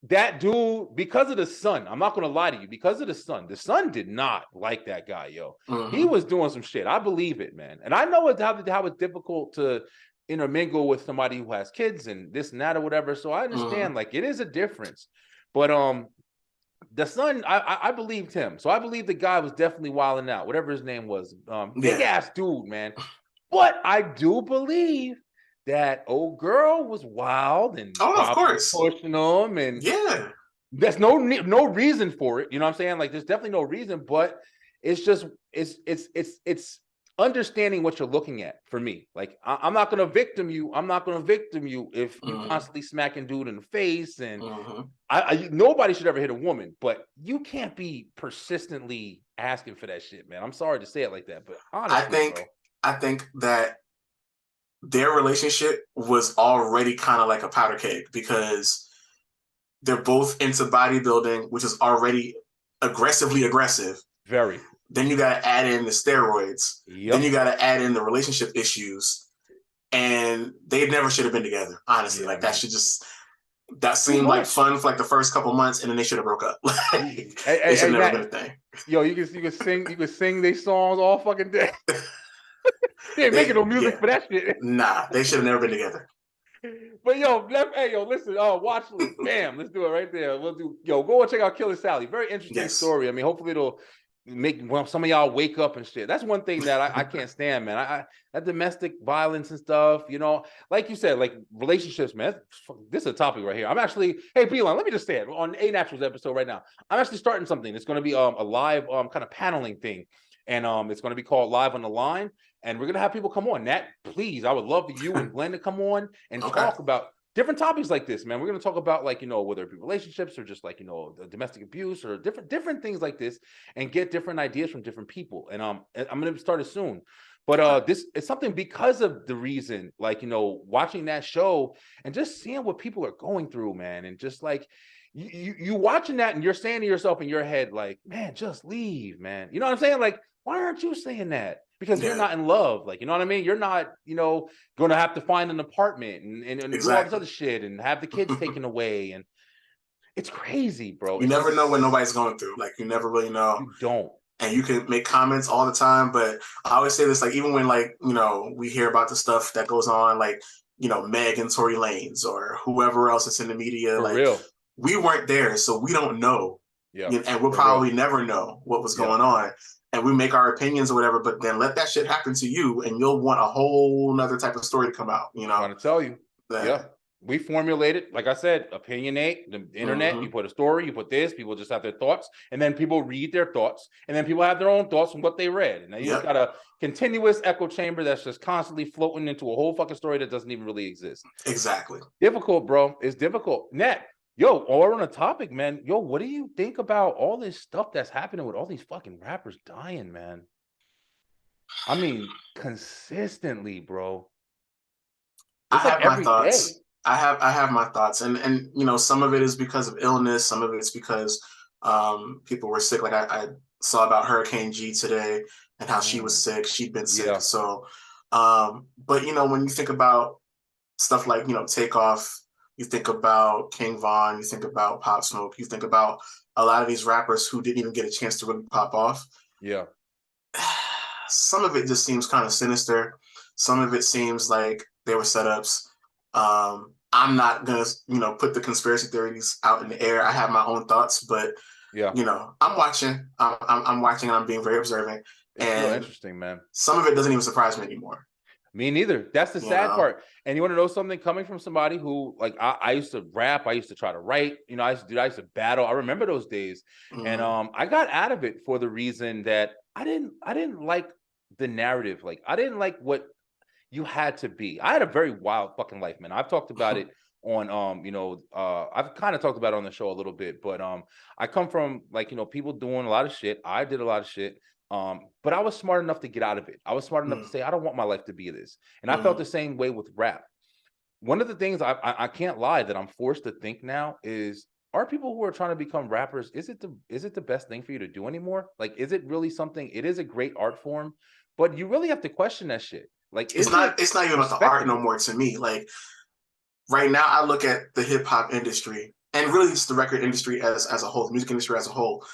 that dude, because of the son, I'm not going to lie to you, because of the son did not like that guy, yo. He was doing some shit. I believe it, man. And I know how it's difficult to intermingle with somebody who has kids and this and that or whatever. So I understand, like, it is a difference. But the son, I believed him. So I believe the guy was definitely wilding out, whatever his name was. Big ass dude, man. But I do believe that old girl was wild and of course pushing them, and there's no reason for it. You know what I'm saying? Like, there's definitely no reason, but it's just it's understanding what you're looking at for me. Like, I'm not gonna victim you. I'm not gonna victim you if you constantly smacking dude in the face, and nobody should ever hit a woman, but you can't be persistently asking for that shit, man. I'm sorry to say it like that, but honestly, I think that their relationship was already kind of like a powder keg, because they're both into bodybuilding, which is already aggressively aggressive. Very. Then you got to add in the steroids. Yep. Then you got to add in the relationship issues. And they never should have been together, honestly. Like, that seemed like fun for like the first couple months, and then they should have broke up. They should have never been a thing. Yo, you can sing their songs all fucking day. They ain't making no music for that shit. Nah, they should have never been together. But listen, watch list, bam, let's do it right there. We'll do, go and check out Killer Sally. Very interesting story. I mean, hopefully it'll make some of y'all wake up and shit. That's one thing that I can't stand, man. That domestic violence and stuff, like you said, like relationships, man. This is a topic right here. I'm actually, hey, P-Line, let me just say it on A Naturals episode right now. I'm actually starting something. It's going to be a live kind of paneling thing, and it's going to be called Live on the Line. And we're going to have people come on. Nat, please, I would love for you and Glenn to come on and talk about different topics like this, man. We're going to talk about, like, whether it be relationships or just like, domestic abuse or different things like this, and get different ideas from different people. And I'm going to start it soon. But this is something because of the reason, like, watching that show and just seeing what people are going through, man. And just like, you watching that and you're saying to yourself in your head, like, man, just leave, man. You know what I'm saying? Like, why aren't you saying that? Because you're not in love. Like, you know what I mean? You're not, going to have to find an apartment and do all this other shit and have the kids taken away. And it's crazy, bro. You never know what nobody's going through. Like, you never really know. You don't. And you can make comments all the time. But I always say this, like, even when, like, we hear about the stuff that goes on, like, Meg and Tory Lanez or whoever else is in the media. For like, real. We weren't there, so we don't know. Yeah. And we'll probably never know what was going on. And we make our opinions or whatever, but then let that shit happen to you, and you'll want a whole nother type of story to come out. I'm trying to tell you. We formulated, like I said, opinionate, the internet. You put a story, you put this, people just have their thoughts, and then people read their thoughts, and then people have their own thoughts from what they read. And then you just got a continuous echo chamber that's just constantly floating into a whole fucking story that doesn't even really exist. Exactly. Difficult, bro. It's difficult. Nat, while we're on a topic, man, what do you think about all this stuff that's happening with all these fucking rappers dying, man? I mean, consistently, bro. It's I have my thoughts. Day. I have my thoughts, and some of it is because of illness, some of it's because people were sick. Like I saw about Hurricane G today and how she was sick. She'd been sick. So, but when you think about stuff like Takeoff, you think about King Von, you think about Pop Smoke, you think about a lot of these rappers who didn't even get a chance to really pop off. Yeah. Some of it just seems kind of sinister. Some of it seems like they were setups. I'm not gonna, put the conspiracy theories out in the air. I have my own thoughts, but Yeah, I'm watching. I'm watching, and I'm being very observant. it's real And interesting, man. some of it doesn't even surprise me anymore. Me neither. That's the You sad know. part. And you want to know something coming from somebody who, like, I used to rap, I used to try to write, I used to do, I used to battle. I remember those days. And Mhm. I got out of it for the reason that I didn't like the narrative. Like, I didn't like what you had to be. I had a very wild fucking life, man. I've talked about it on I've kind of talked about it on the show a little bit, but I come from, like, people doing a lot of shit. I did a lot of shit. But I was smart enough to get out of it. I was smart enough to Mhm. say I don't want my life to be this. And I felt Mhm. the same way with rap. One of the things I can't lie that I'm forced to think now is, are people who are trying to become rappers, is it the best thing for you to do anymore? Like, is it really something? It is a great art form, but you really have to question that shit. Like, It's is it not. It's not even about the art no respectable? more to me. Like right now, I look at the hip hop industry and really just the record industry as a whole, the music industry as a whole,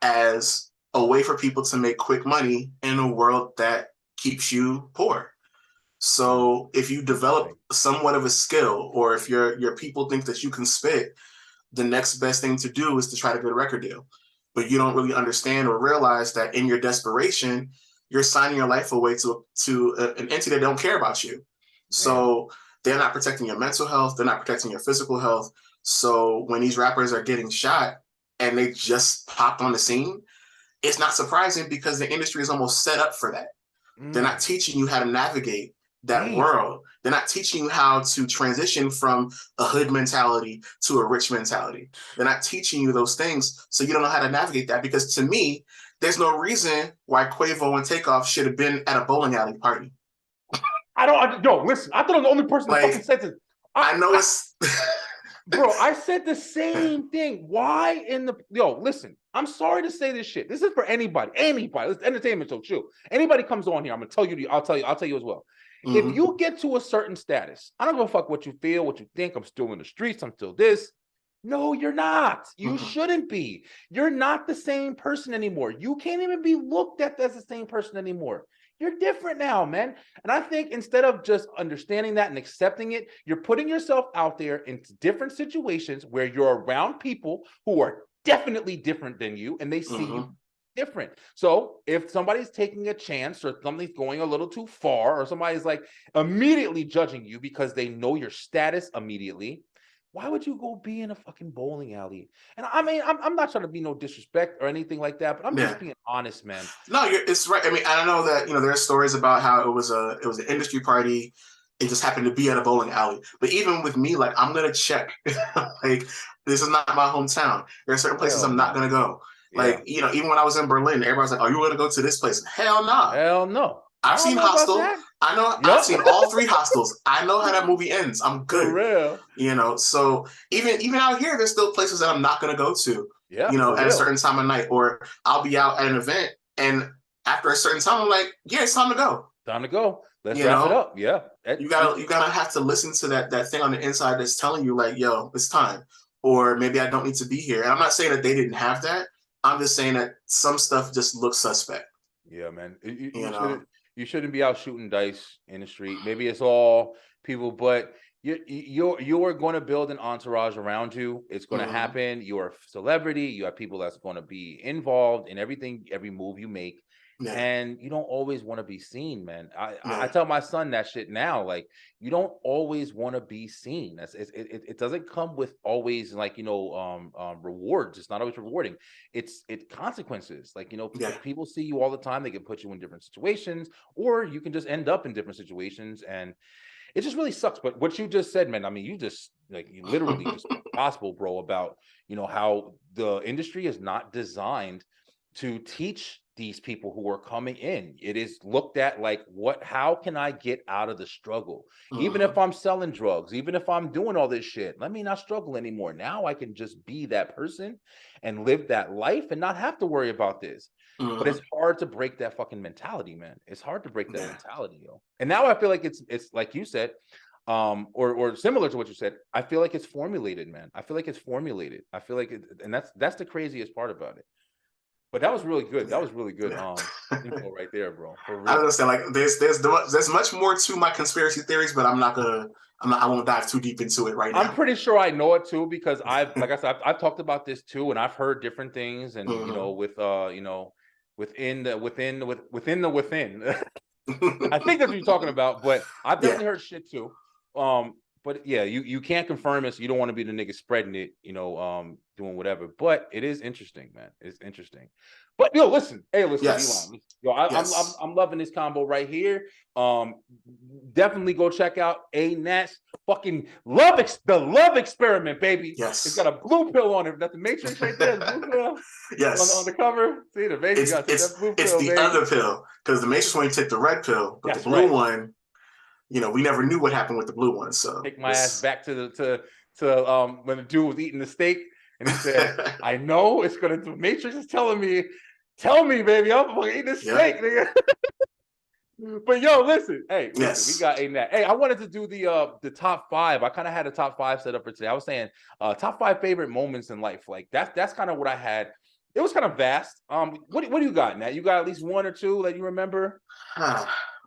as a way for people to make quick money in a world that keeps you poor. Mm, So if you develop interesting. somewhat of a skill, or if your people think that you can spit, the next best thing to do is to try to get a record deal. But you don't really understand or realize that in your desperation, you're signing your life away to an entity that don't care about you. Damn. So they're not protecting your mental health. They're not protecting your physical health. So when these rappers are getting shot and they just popped on the scene, it's not surprising because the industry is almost set up for that. They're not Mm, teaching you how to navigate that damn. world. They're not teaching you how to transition from a hood mentality to a rich mentality. They're not teaching you those things, so you don't know how to navigate that. Because to me, there's no reason why Quavo and Takeoff should have been at a bowling alley party. Yo, listen, I thought I was the only person that fucking Like, said this. I know I it's Bro, I said the same thing. Why in the listen, I'm sorry to say this shit. This is for anybody. Anybody. It's entertainment show, true. Anybody comes on here, I'm gonna tell you, I'll tell you as well. If mm-hmm, you get to a certain status, I don't give a fuck what you feel, what you think. I'm still in the streets, I'm still this. No, you're not. You mm-hmm, shouldn't be. You're not the same person anymore. You can't even be looked at as the same person anymore. You're different now, man. And I think instead of just understanding that and accepting it, you're putting yourself out there into different situations where you're around people who are definitely different than you and they see you mm-hmm, different. So if somebody's taking a chance or something's going a little too far or somebody's like immediately judging you because they know your status immediately, why would you go be in a fucking bowling alley? And I mean, I'm not trying to be no disrespect or anything like that, but I'm just yeah. being honest, man. No, it's right. I mean, I know that there are stories about how it was an industry party. It just happened to be at a bowling alley. But even with me, like I'm gonna check. Like this is not my hometown. There are certain places Hell I'm not no. gonna go. Yeah. Like even when I was in Berlin, everybody's like, "Are you gonna go to this place?" Hell nah. Hell no. I I've don't seen know about Hostel. that. I know I've Yep. seen all three Hostels. I know how that movie ends. I'm For good. real. So even out here, there's still places that I'm not gonna go to. Yeah, for At a real. certain time of night, or I'll be out at an event, and after a certain time, I'm like, yeah, it's time to go. Time to go. Let's You wrap it know, up. Yeah. you gotta have to listen to that thing on the inside that's telling you like, yo, it's time, or maybe I don't need to be here. And I'm not saying that they didn't have that. I'm just saying that some stuff just looks suspect. Yeah, man. You, You you know, shouldn't you shouldn't be out shooting dice in the street. Maybe it's all people, but you're going to build an entourage around you. It's going to mm-hmm. happen. You're a celebrity. You have people that's going to be involved in everything, every move you make. Yeah, And you don't always want to be seen, man. I yeah, tell my son that shit now. Like, you don't always want to be seen. It doesn't come with always, like, rewards. It's not always rewarding. It's consequences. Like, yeah, if people see you all the time, they can put you in different situations, or you can just end up in different situations, and it just really sucks. But what you just said, man, I mean, you just, like, you literally just gospel, bro, about how the industry is not designed to teach these people who are coming in. It is looked at like, how can I get out of the struggle? Even if mm-hmm. I'm selling drugs, even if I'm doing all this shit, let me not struggle anymore. Now I can just be that person and live that life and not have to worry about this. But Mm-hmm. it's hard to break that fucking mentality, man. It's hard to break that Yeah, mentality, yo. And now I feel like it's like you said, or similar to what you said. I feel like it's formulated, man. I feel like it's formulated. I feel like and that's the craziest part about it. But that was really good. That was really good Yeah. info right there, bro. For I real. understand. Like there's much more to my conspiracy theories, but I won't dive too deep into it right I'm now. pretty sure I know it too because like I said, I've talked about this too, and I've heard different things, and with within the within. I think that's what you're talking about, but I've Yeah. definitely heard shit too. But yeah, you can't confirm it, so you don't want to be the nigga spreading it, doing whatever. But it is interesting, man. It's interesting. But yo, listen, Yes. Elon, yo, Yes. I'm loving this combo right here. Definitely go check out A Nat's fucking the love experiment, baby. It's Yes. got a blue pill on it. That's the Matrix right there. The blue pill on the Yes. cover. See the Matrix. You It's gotta take that blue it's pill, the baby. other pill because the Matrix one you take the red pill, but the That's blue right. one, we never knew what happened with the blue one. So Take my ass back to when the dude was eating the steak and he said, "I know it's gonna do." Matrix is telling me, "Tell me, baby, I'm gonna eat this steak, nigga." But yo, listen, listen, we Yes. got a net. Hey, I wanted to do the top five. I kind of had a top five set up for today. I was saying top five favorite moments in life. Like that's kind of what I had. It was kind of vast. What do you got, Nat? You got at least one or two that you remember?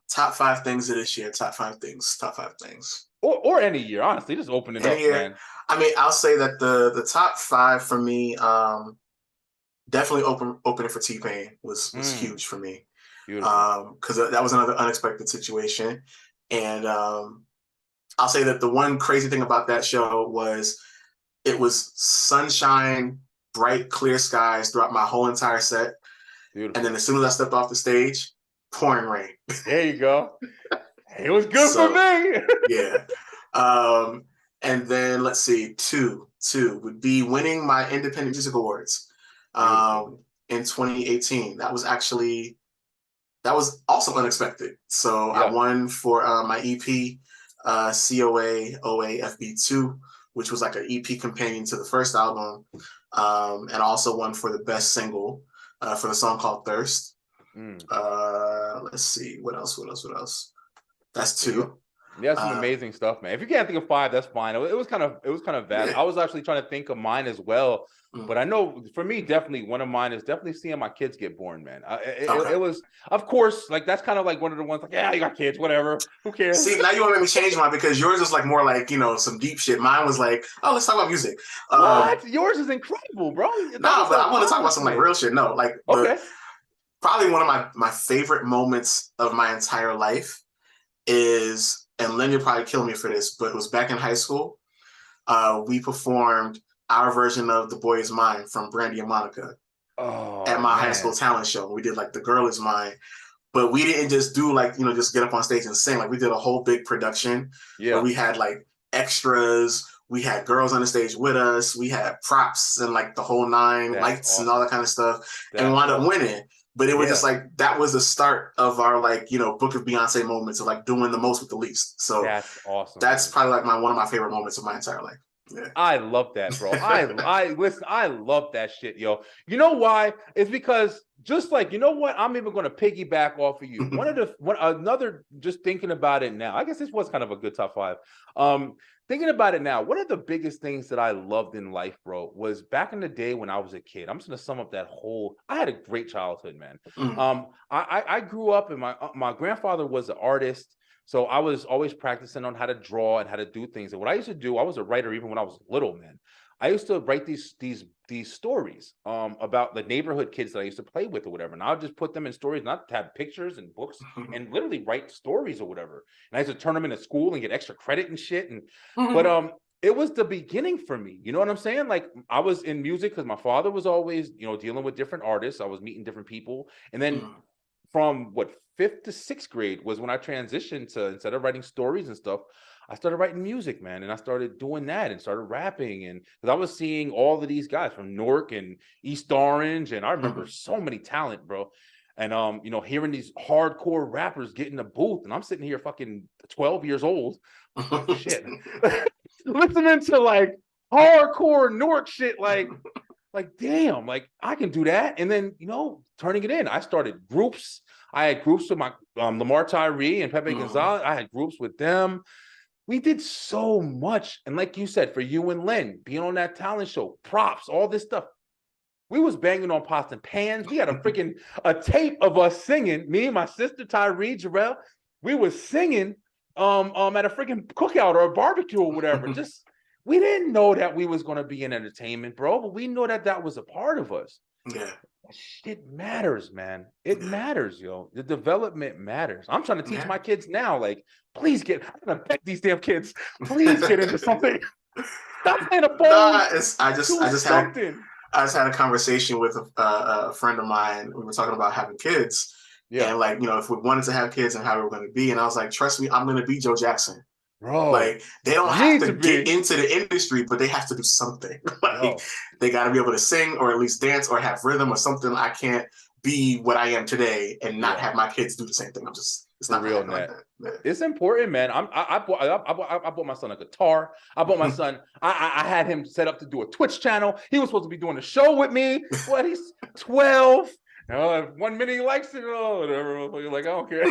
Top five things of this year. Top five things. Top five things. Or any year, honestly. Just open it Any up, year. man. I mean, I'll say that the top five for me, definitely opening for T-Pain was huge for me. Beautiful. Because that was another unexpected situation. And I'll say that the one crazy thing about that show was it was sunshine, bright, clear skies throughout my whole entire set. Beautiful. And then as soon as I stepped off the stage, pouring rain. There you go. It was good So, for me. Yeah. And then let's see, two would be winning my Independent Music Awards in 2018. That was also unexpected. So I won for my EP, COA OA FB2, which was like an EP companion to the first album, and also won for the best single for the song called Thirst. Let's see, what else? That's two. Yeah, some amazing stuff, man. If you can't think of five, that's fine. It was kind of vast. Yeah. I was actually trying to think of mine as well, but I know for me, definitely one of mine is definitely seeing my kids get born, man. It was, of course, like that's kind of like one of the ones like, yeah, you got kids, whatever, who cares? See, now you want to make me change mine because yours is like more like some deep shit. Mine was like, oh, let's talk about music. What? Yours is incredible, bro. Nah, but I want to talk about some like real shit. No, like probably one of my favorite moments of my entire life is. And Lynn, you'll probably kill me for this, but it was back in high school. We performed our version of The Boy Is Mine from Brandy and Monica at my high school talent show. We did like The Girl Is Mine, but we didn't just do like, just get up on stage and sing. Like we did a whole big production where we had like extras. We had girls on the stage with us. We had props and like the whole nine, lights and all that kind of stuff. And we wound up winning. But it was just like, that was the start of our like, Book of Beyonce moments of like doing the most with the least. So that's awesome. That's probably like one of my favorite moments of my entire life. Yeah. I love that, bro. Listen, I love that shit, yo. You know why? It's because just like, you know what? I'm even going to piggyback off of you. Just thinking about it now, I guess this was kind of a good top five. Thinking about it now, one of the biggest things that I loved in life, bro, was back in the day when I was a kid. I'm just gonna sum up I had a great childhood, man. I grew up and my grandfather was an artist. So I was always practicing on how to draw and how to do things. And what I used to do, I was a writer even when I was little, man. I used to write these stories about the neighborhood kids that I used to play with or whatever. And I would just put them in stories, not to have pictures and books, and literally write stories or whatever. And I used to turn them into school and get extra credit and shit. But it was the beginning for me. You know what I'm saying? Like I was in music because my father was always, dealing with different artists. I was meeting different people. And then from 5th to 6th grade was when I transitioned to, instead of writing stories and stuff, I started writing music, man. And I started doing that and started rapping. And because I was seeing all of these guys from Newark and East Orange. And I remember so many talent, bro. And, hearing these hardcore rappers get in the booth and I'm sitting here fucking 12 years old. Shit. Listening to like hardcore Newark shit, like damn, like I can do that. And then turning it in, I started groups. I had groups with my Lamar Tyree and Pepe Gonzalez. I had groups with them. We did so much. And like you said, for you and Lynn being on that talent show, props, all this stuff, We was banging on pots and pans. We had a freaking a tape of us singing. Me and my sister Tyree Jarrell, we was singing at a freaking cookout or a barbecue or whatever. Just we didn't know that we was gonna be in entertainment, bro, but we know that that was a part of us. Yeah. It matters, man. It matters, yo. The development matters. I'm trying to teach my kids now, like, please I'm gonna beg these damn kids, please get into something. Stop playing a phone. Nah, I just had a conversation with a friend of mine. We were talking about having kids, and like, you know, if we wanted to have kids and how we were going to be. And I was like, trust me, I'm going to be Joe Jackson. Bro, like they don't have to get into the industry, but they have to do something. Like they got to be able to sing or at least dance or have rhythm or something. I can't be what I am today and not have my kids do the same thing. It's not real, net. Like it's important, man. I bought my son a guitar. I bought my son. I had him set up to do a Twitch channel. He was supposed to be doing a show with me. What? He's 12. 1 minute he likes it, whatever. Like I don't care.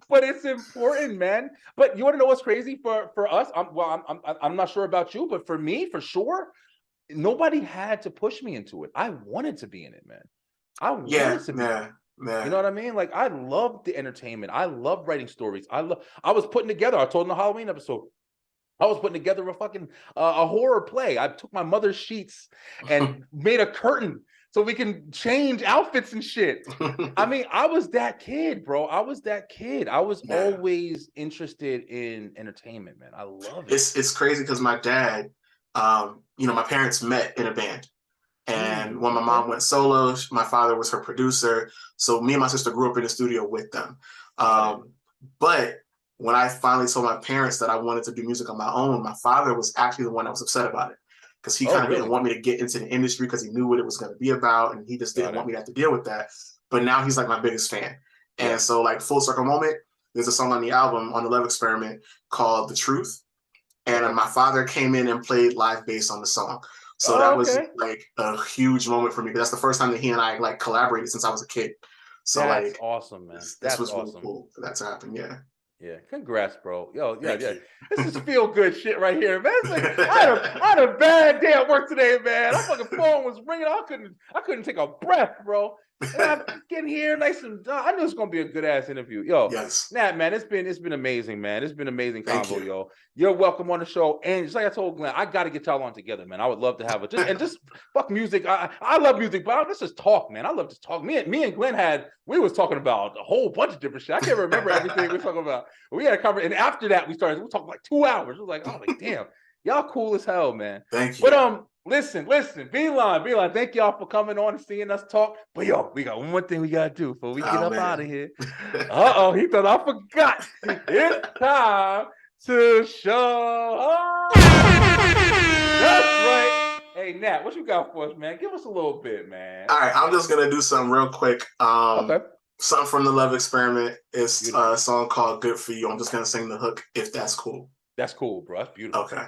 But it's important, man. But you want to know what's crazy for us? I'm not sure about you, but for me, for sure, nobody had to push me into it. I wanted to be in it, man. I wanted to be. You know what I mean? Like I love the entertainment. I love writing stories. I was putting together. I told in the Halloween episode, I was putting together a fucking a horror play. I took my mother's sheets and made a curtain so we can change outfits and shit. I mean, I was that kid, bro. I was that kid. I was always interested in entertainment, man. I love it. It's crazy because my dad, you know, my parents met in a band. And when my mom went solo, my father was her producer. So me and my sister grew up in the studio with them. But when I finally told my parents that I wanted to do music on my own, my father was actually the one that was upset about it. Because he kind of didn't want me to get into the industry because he knew what it was going to be about. And he just didn't want me to have to deal with that. But now he's like my biggest fan. And so like full circle moment, there's a song on the album, on the Love Experiment, called The Truth. And my father came in and played live bass on the song. So that was like a huge moment for me. Because that's the first time that he and I like collaborated since I was a kid. So that's like awesome, man. This was awesome. Really cool for that to happen. Yeah, congrats, bro. Yo, This is feel good shit right here, man. Like, I had a bad day at work today, man. My fucking phone was ringing. I couldn't take a breath, bro. And I'm getting here nice and I knew it's gonna be a good ass interview. Yo, Nat, man, it's been amazing, man. It's been amazing combo, yo. You're welcome on the show. And just like I told Glenn, I gotta get y'all on together, man. I would love to have it. Just fuck music. I love music, but let's just talk, man. I love to talk. Me and Glenn we was talking about a whole bunch of different shit. I can't remember everything we were talking about. We had a conversation, and after that we talking like 2 hours. It was like, oh, like damn, y'all cool as hell, man. Thank you. But listen, Beeline, thank y'all for coming on and seeing us talk. But yo, we got one more thing we gotta do before we get up out of here. He thought I forgot. It's time to show. That's right. Hey Nat, what you got for us, man? Give us a little bit, man. All right, I'm just gonna do something real quick. Something from the Love Experiment. It's a song called "Good for You." I'm just gonna sing the hook, if that's cool. That's cool, bro. That's beautiful. Okay.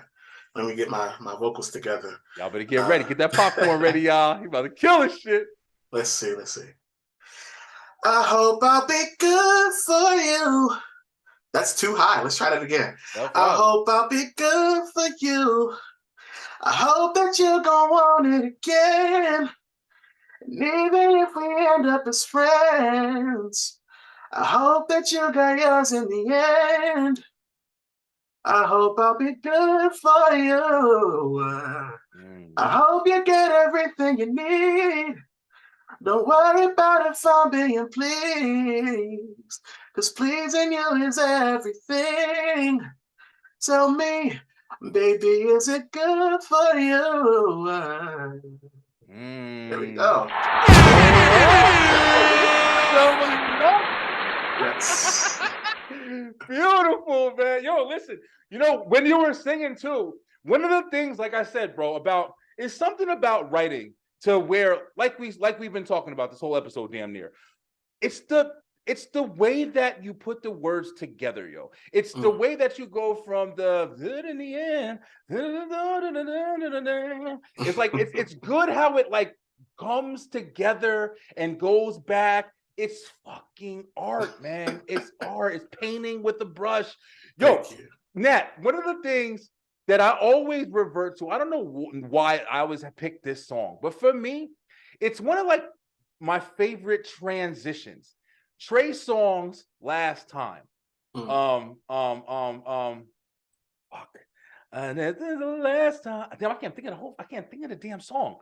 Let me get my vocals together. Y'all better get ready. Get that popcorn ready, y'all. He about to kill this shit. Let's see. I hope I'll be good for you. That's too high. Let's try that again. I hope I'll be good for you. I hope that you're gonna want it again. And even if we end up as friends, I hope that you got yours in the end. I hope I'll be good for you. I hope you get everything you need. Don't worry about if I'm being pleased, 'cause pleasing you is everything. Tell me, baby, is it good for you? There we go. Yes. Beautiful, man. Yo, listen, you know, when you were singing too, one of the things, like I said, bro, is something about writing to where, like we've been talking about this whole episode, damn near. It's the way that you put the words together, yo. It's the way that you go from the good in the end. It's like it's good how it like comes together and goes back. It's fucking art, man. It's art. It's painting with a brush. Yo, Nat, one of the things that I always revert to. I don't know why I always have picked this song, but for me, it's one of like my favorite transitions. Trey Songz Last Time. Fuck. And this is the last time. Damn, I can't think of the damn song.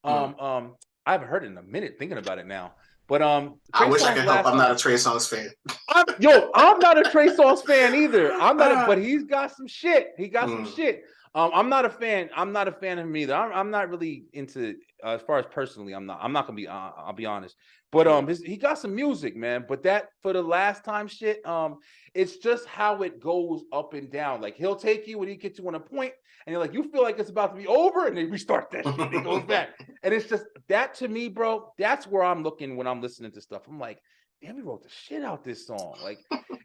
I haven't heard it in a minute thinking about it now. But I wish I could help. I'm not a Trey Songz fan. I'm not a Trey Songz fan either. But he's got some shit. He got some shit. I'm not a fan. I'm not a fan of him either. I'm not really into as far as personally. I'm not gonna be. I'll be honest. But he got some music, man. But that for the Last Time shit, it's just how it goes up and down. Like he'll take you when he gets you on a point, and you're like, you feel like it's about to be over, and they restart that shit. It goes back, and it's just that to me, bro. That's where I'm looking when I'm listening to stuff. I'm like, damn, he wrote the shit out this song. Like,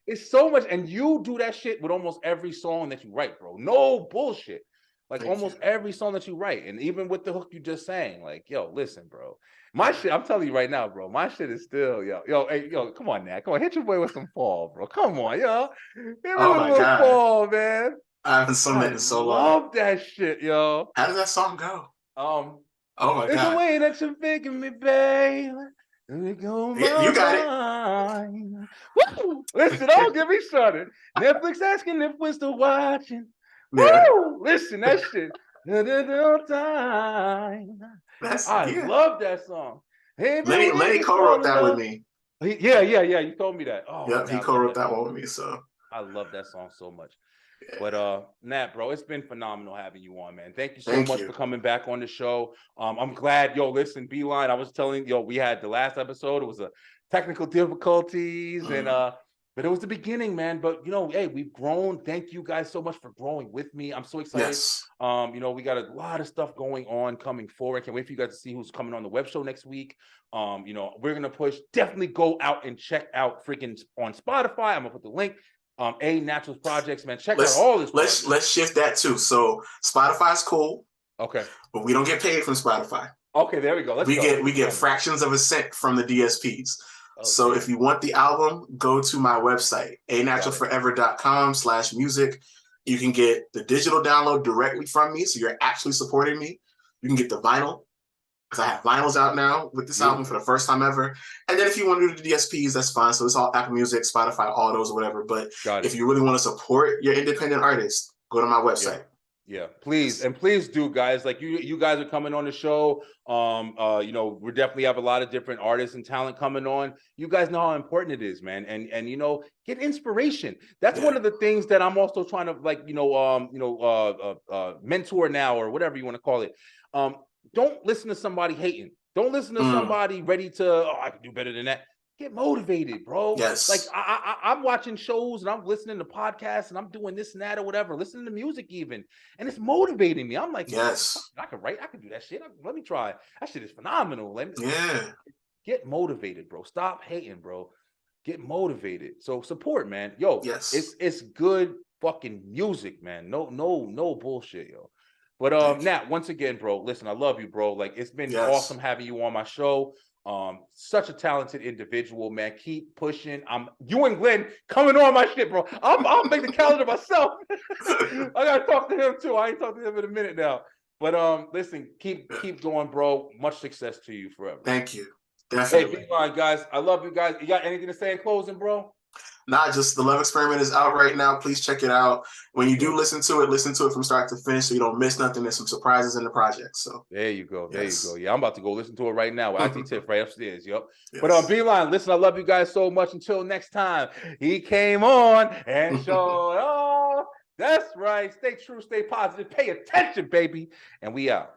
it's so much, and you do that shit with almost every song that you write, bro. No bullshit. Like almost every song that you write, and even with the hook you just sang, like, yo, listen, bro. My shit, I'm telling you right now, bro. My shit is still, hey, come on, Nat. Come on, hit your boy with some fall, bro. Come on, yo. Hit me with a little fall, man. I haven't sung that in so long. Love that shit, yo. How does that song go? Oh my God. It's the way that you're making me, babe. You got it. Woo! Listen, don't get me started. Netflix asking if we're still watching. Yeah. Woo! Listen, that shit. I love that song. Hey, Lenny co-wrote that with me. Yeah. You told me that. Oh, yep, he co-wrote that one with me. So I love that song so much. Yeah. But Nat, bro, it's been phenomenal having you on, man. Thank you so much for coming back on the show. I'm glad, listen, Beeline. I was telling we had the last episode. It was a technical difficulties, and but it was the beginning, man. But hey, we've grown. Thank you guys so much for growing with me. I'm so excited. Yes. We got a lot of stuff going on coming forward. Can't wait for you guys to see who's coming on the web show next week. We're gonna push. Definitely go out and check out freaking on Spotify. I'm gonna put the link. A Naturals Projects, man. Check out all this. Let's shift that too. So Spotify's cool. Okay. But we don't get paid from Spotify. Okay, there we go. We get fractions of a cent from the DSPs. So if you want the album, go to my website, anaturalforever.com/music. You can get the digital download directly from me, so you're actually supporting me. You can get the vinyl, because I have vinyls out now with this album for the first time ever. And then if you want to do the DSPs, that's fine. So it's all Apple Music, Spotify, all those or whatever. But if you really want to support your independent artist, go to my website. Yeah, please. And please do, guys. Like you guys are coming on the show. We definitely have a lot of different artists and talent coming on. You guys know how important it is, man. And get inspiration. That's one of the things that I'm also trying to mentor now, or whatever you want to call it. Don't listen to somebody hating. Don't listen to somebody ready to, I can do better than that. Get motivated, bro. Yes. Like I'm watching shows and I'm listening to podcasts and I'm doing this and that or whatever, listening to music even, and it's motivating me. I'm like, yes, I can write, I can do that shit. Let me try. That shit is phenomenal. Get motivated, bro. Stop hating, bro. Get motivated. So support, man. Yo, it's good fucking music, man. No bullshit, yo. But Nat, once again, bro, listen, I love you, bro. Like, it's been awesome having you on my show. Such a talented individual, man. Keep pushing. You and Glenn coming on my shit, bro. I'll make the calendar myself. I gotta talk to him too. I ain't talked to him in a minute now. But listen, keep going, bro. Much success to you forever. Thank you. Definitely. Hey, be fine, guys. I love you guys. You got anything to say in closing, bro? Nah, just The Love Experiment is out right now. Please check it out. When you do listen to it from start to finish so you don't miss nothing. There's some surprises in the project. So there you go. There you go. Yeah, I'm about to go listen to it right now. IT Tiff right upstairs. Yep. Yes. But Beeline, listen, I love you guys so much. Until next time, he came on and showed off. That's right. Stay true, stay positive, pay attention, baby. And we out.